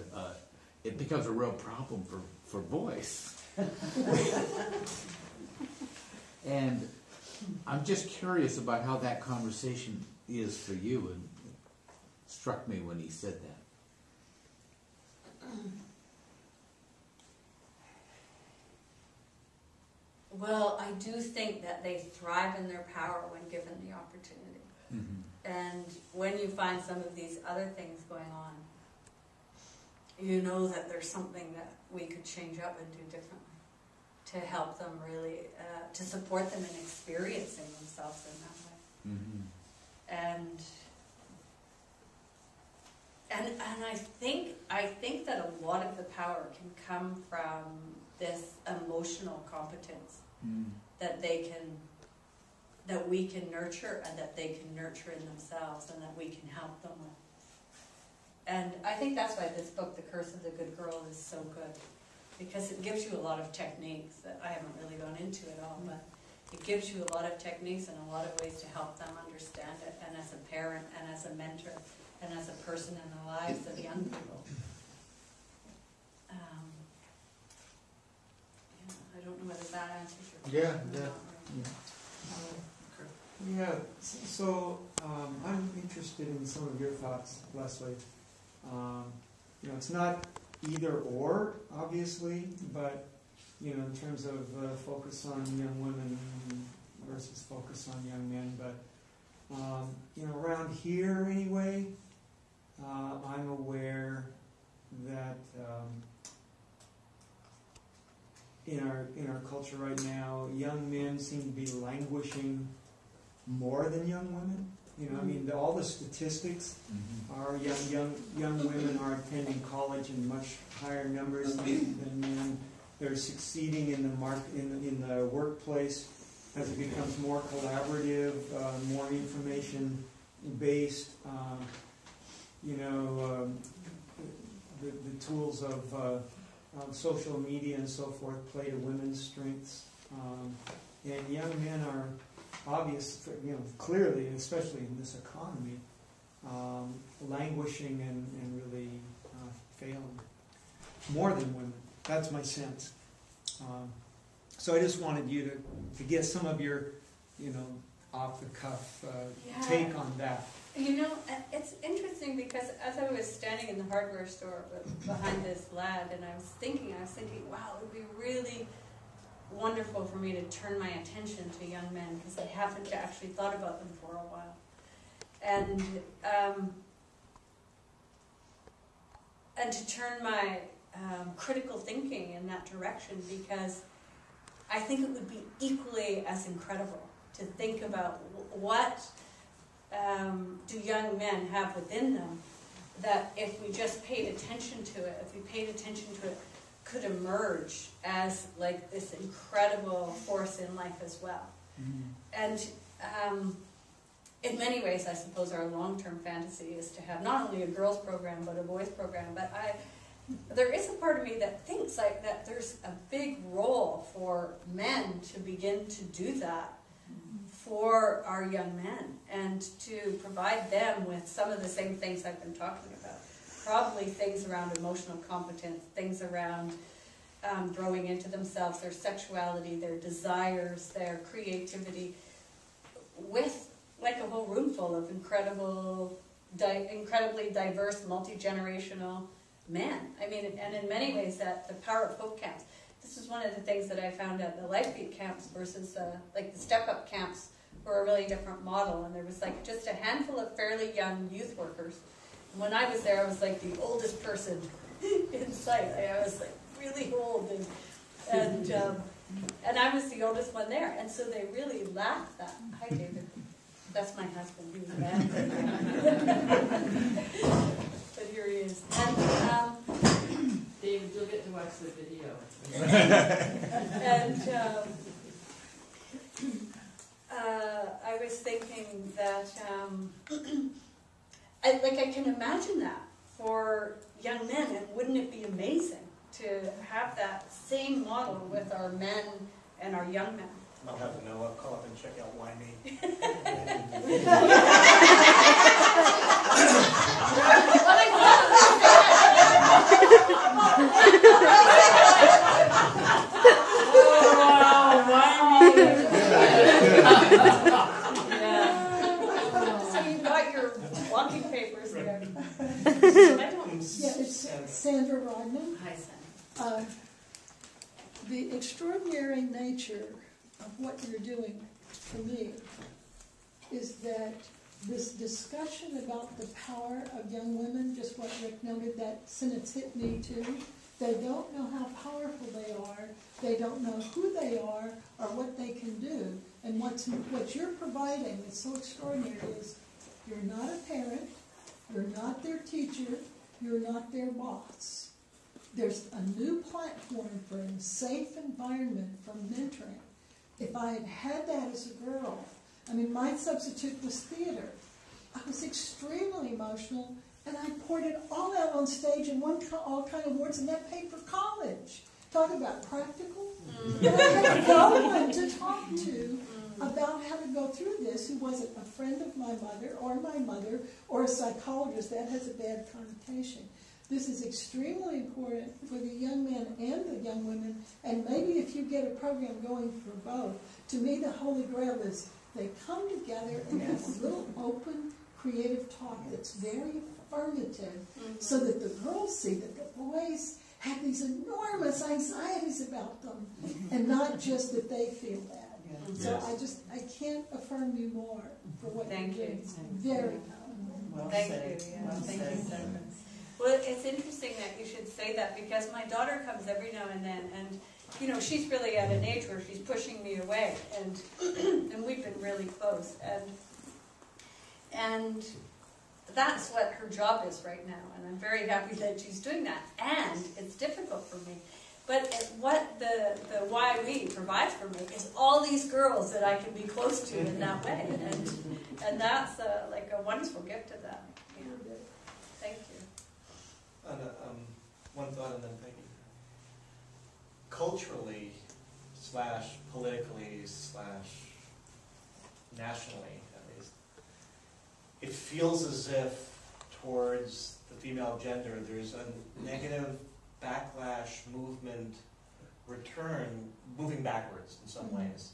it becomes a real problem for boys. And I'm just curious about how that conversation is for you, and it struck me when he said that. Well, I do think that they thrive in their power when given the opportunity. And when you find some of these other things going on, you know that there's something that we could change up and do differently to help them really, to support them in experiencing themselves in that way. And I think that a lot of the power can come from this emotional competence that we can nurture and that they can nurture in themselves and that we can help them with. And I think that's why this book, The Curse of the Good Girl, is so good, because it gives you a lot of techniques that I haven't really gone into at all, but it gives you a lot of techniques and a lot of ways to help them understand it, and as a parent and as a mentor and as a person in the lives of young people. I don't know whether that answers your question. Yeah, so I'm interested in some of your thoughts, Leslie. It's not either or, obviously, but in terms of focus on young women versus focus on young men. But around here anyway, I'm aware that in our culture right now, young men seem to be languishing more than young women. All the statistics are young women are attending college in much higher numbers than men. They're succeeding in the workplace as it becomes more collaborative, more information based. The tools of social media and so forth play to women's strengths, and young men are clearly, especially in this economy, languishing and really failing more than women. That's my sense. So I just wanted you to get some of your, off the cuff take on that. It's interesting because as I was standing in the hardware store behind this lad, and I was thinking, wow, it would be really wonderful for me to turn my attention to young men, because I haven't actually thought about them for a while. And to turn my critical thinking in that direction, because I think it would be equally as incredible to think about what do young men have within them that if we just paid attention to it, could emerge as like this incredible force in life as well. And in many ways, I suppose our long-term fantasy is to have not only a girls program but a boys program. But there is a part of me that thinks like that there's a big role for men to begin to do that for our young men and to provide them with some of the same things I've been talking about. Probably things around emotional competence, things around growing into themselves, their sexuality, their desires, their creativity, with like a whole room full of incredibly diverse, multi-generational men. I mean, and in many ways that the power of hope camps. This is one of the things that I found at the Life Beat camps versus like the Step Up camps were a really different model, and there was like just a handful of fairly young youth workers. And when I was there, I was like the oldest person in sight. I was like really old, and I was the oldest one there, and so they really laughed that. Hi, David. That's my husband. He was mad. But here he is. And David, you'll get to watch the video. and I was thinking that I can imagine that for young men, and wouldn't it be amazing to have that same model with our men and our young men? I'll have to know. I'll call up and check out why me. So you've got your walking papers there. Yeah, it's Sandra Rodman. Hi, Sam. The extraordinary nature of what you're doing for me is that this discussion about the power of young women, just what Rick noted, that sentence hit me too. They don't know how powerful they are. They don't know who they are or what they can do. And what you're providing is so extraordinary is you're not a parent, you're not their teacher, you're not their boss. There's a new platform for a safe environment for mentoring. If I had had that as a girl, I mean, my substitute was theater. I was extremely emotional, and I poured it all out on stage and won all kind of awards, and that paid for college. Talk about practical. And I had no one to talk to about how to go through this who wasn't a friend of my mother or a psychologist. That has a bad connotation. This is extremely important for the young men and the young women, and maybe if you get a program going for both, to me the holy grail is they come together and have a little open, creative talk that's very affirmative, so that the girls see that the boys have these enormous anxieties about them, and not just that they feel bad. So I can't affirm you more for what you're doing. Very powerful. Thank you. Thank you so much. Well, it's interesting that you should say that, because my daughter comes every now and then, and you know, she's really at an age where she's pushing me away, and we've been really close, and that's what her job is right now, and I'm very happy that she's doing that, and it's difficult for me. But what the Why We provides for me is all these girls that I can be close to in that way, and that's like a wonderful gift to them. Yeah. Thank you. And, one thought and then thank you. Culturally, / politically, / nationally, at least, it feels as if towards the female gender there's a negative backlash movement moving backwards in some ways,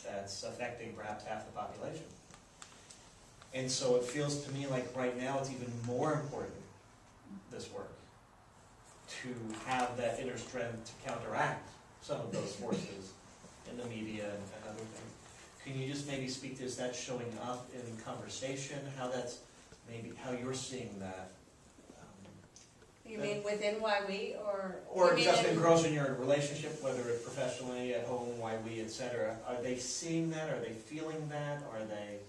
that's affecting perhaps half the population. And so it feels to me like right now it's even more important, this work, to have that inner strength to counteract some of those forces in the media and other things. Can you just maybe speak to, is that showing up in conversation, how that's maybe, how you're seeing that? You mean within Why We, or just in girls in your relationship, whether it's professionally, at home, Why We, etc. Are they seeing that? Are they feeling that? Are they?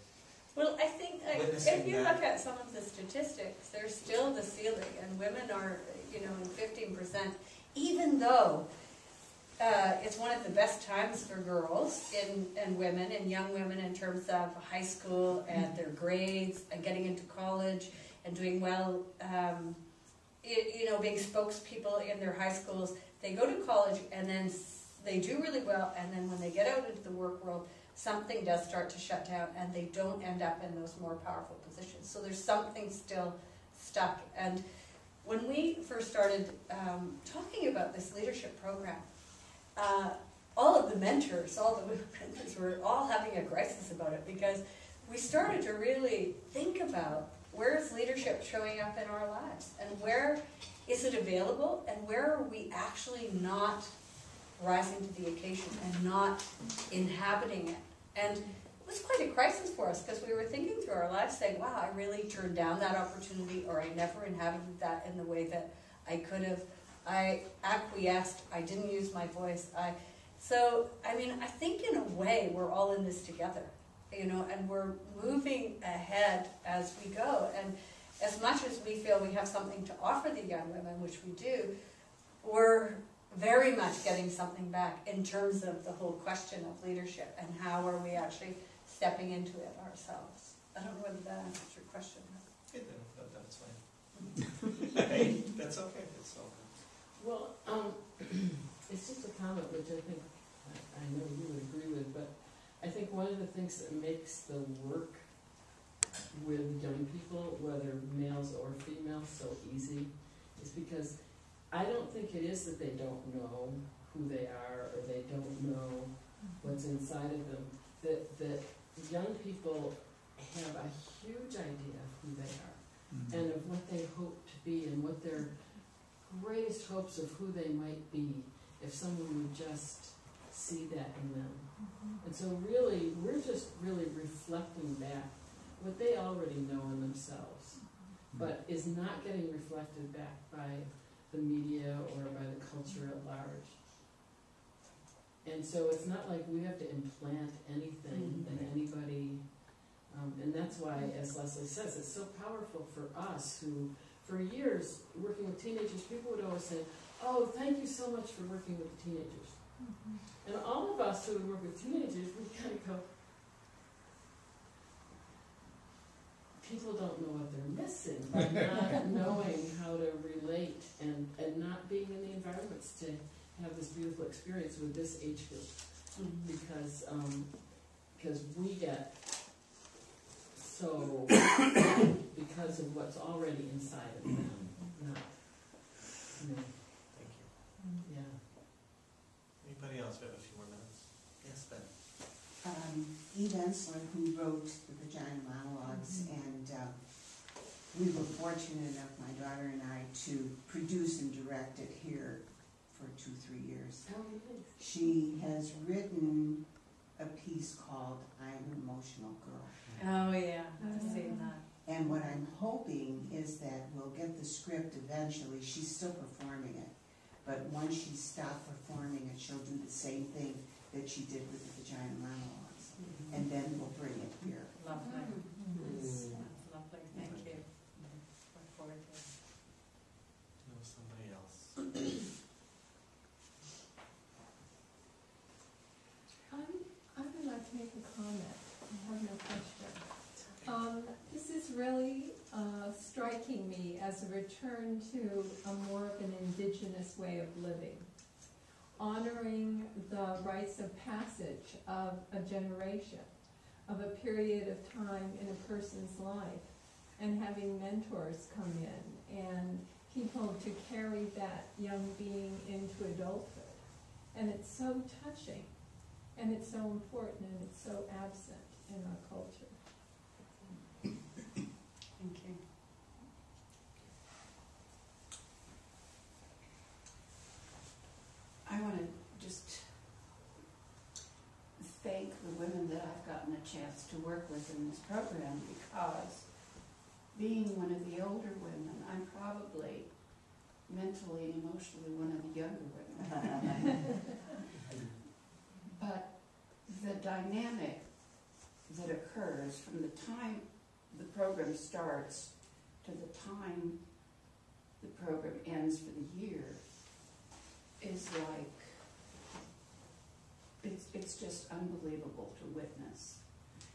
Well, I think if you look at some of the statistics, there's still the ceiling, and women are, you know, in 15%, even though it's one of the best times for girls and women and young women in terms of high school and their grades and getting into college and doing well, you know, being spokespeople in their high schools. They go to college and then they do really well, and then when they get out into the work world, something does start to shut down, and they don't end up in those more powerful positions. So there's something still stuck. And when we first started talking about this leadership program, all of the mentors, all the women mentors were all having a crisis about it, because we started to really think about where is leadership showing up in our lives, and where is it available, and where are we actually not rising to the occasion and not inhabiting it. And it was quite a crisis for us, because we were thinking through our lives saying, wow, I really turned down that opportunity, or I never inhabited that in the way that I could have. I acquiesced, I didn't use my voice. So, I mean, I think in a way we're all in this together, you know, and we're moving ahead as we go. And as much as we feel we have something to offer the young women, which we do, we're very much getting something back in terms of the whole question of leadership and how are we actually stepping into it ourselves. I don't know whether that answers your question. That's fine. Hey, that's okay. It's all good. Well, it's just a comment which I think I know you would agree with, but I think one of the things that makes the work with young people, whether males or females, so easy is because I don't think it is that they don't know who they are or they don't know what's inside of them. That young people have a huge idea of who they are and of what they hope to be and what their greatest hopes of who they might be if someone would just see that in them. And so really, we're just really reflecting back what they already know in themselves, but is not getting reflected back by the media or by the culture at large. And so it's not like we have to implant anything in anybody. And that's why, as Leslie says, it's so powerful for us who, for years, working with teenagers, people would always say, oh, thank you so much for working with the teenagers. And all of us who work with teenagers, we kind of go, people don't know what they're missing by not knowing how to relate and not being in the environments to have this beautiful experience with this age group. Because we get so, because of what's already inside of them, not, you know. Thank you. Yeah. Anybody else? We have a few more minutes. Yes, Ben. Eve Ensler, who wrote the Vagina Monologues, and we were fortunate enough, my daughter and I, to produce and direct it here for 2-3 years. Oh, nice. She has written a piece called I'm an Emotional Girl. Oh yeah, I've seen that. And what I'm hoping is that we'll get the script eventually. She's still performing it. But once she stopped performing it, she'll do the same thing that she did with the Vagina Monologues. And then we'll bring it here. Lovely. That's lovely. Thank you. Look forward to it. No, somebody else. I would like to make a comment. I have no question. This is really striking me as a return to a more of an indigenous way of living, honoring the rites of passage of a generation, of a period of time in a person's life, and having mentors come in and people to carry that young being into adulthood. And it's so touching, and it's so important, and it's so absent in our culture. Thank you. I want to just thank the women that I've gotten a chance to work with in this program, because being one of the older women, I'm probably mentally and emotionally one of the younger women. But the dynamic that occurs from the time the program starts to the time the program ends for the year is like, it's just unbelievable to witness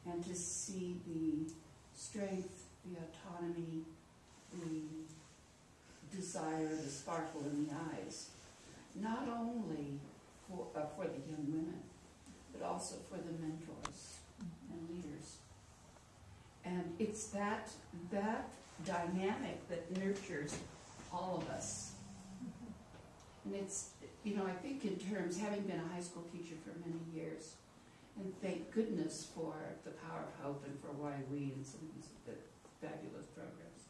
and to see the strength, the autonomy, the desire, the sparkle in the eyes, not only for the young women, but also for the mentors and leaders. And it's that dynamic that nurtures all of us. And it's, you know, I think in terms, having been a high school teacher for many years, and thank goodness for the Power of Hope and for Why We and some of these fabulous programs.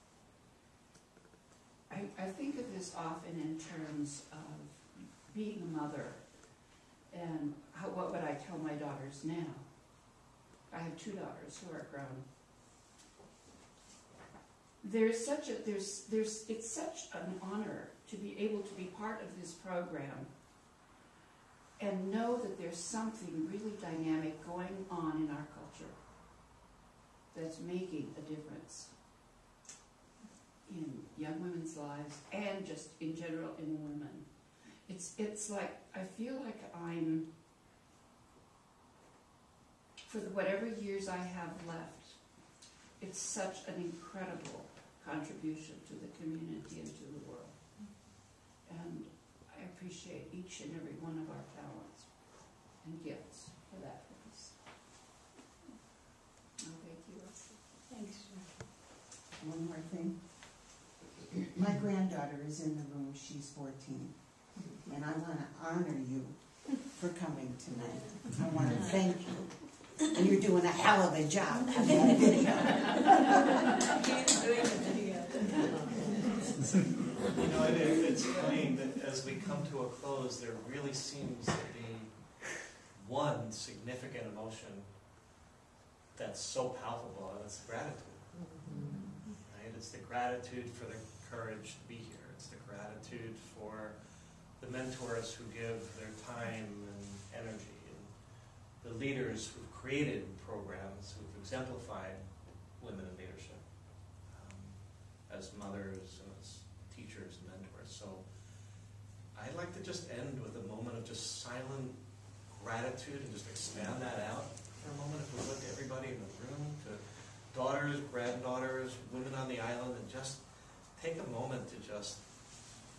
I think of this often in terms of being a mother and what would I tell my daughters now? I have 2 daughters who are grown. It's such an honor to be able to be part of this program and know that there's something really dynamic going on in our culture that's making a difference in young women's lives and just in general in women. It's like, I feel like I'm, for whatever years I have left, it's such an incredible contribution to the community and to the world. And I appreciate each and every one of our talents and gifts for that purpose. Oh, thank you, Leslie. Thanks. One more thing. My granddaughter is in the room. She's 14. And I want to honor you for coming tonight. I want to thank you. And you're doing a hell of a job on that video. He's doing the video. You know, it's funny that as we come to a close, there really seems to be one significant emotion that's so palpable, and it's gratitude. Right? It's the gratitude for the courage to be here. It's the gratitude for the mentors who give their time and energy, and the leaders who've created programs who've exemplified women in leadership as mothers and as teachers and mentors. So I'd like to just end with a moment of just silent gratitude and just expand that out for a moment. If we look at everybody in the room, to daughters, granddaughters, women on the island, and just take a moment to just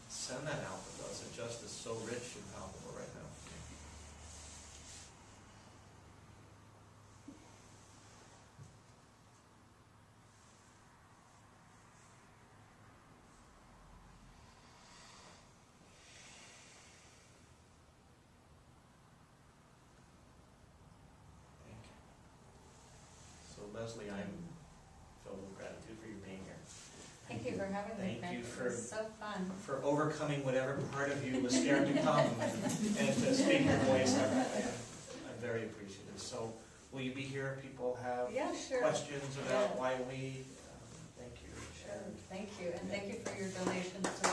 send that out with us. It just is so rich and palpable right now. Thank you. So Leslie, I'm filled with gratitude for you being here. Thank you for having me. Thank you It was so fun. for overcoming whatever part of you was scared to come and to speak your voice. I'm very appreciative. So will you be here if people have questions about why we? Thank you. Sure. Thank you. And thank you for your donations to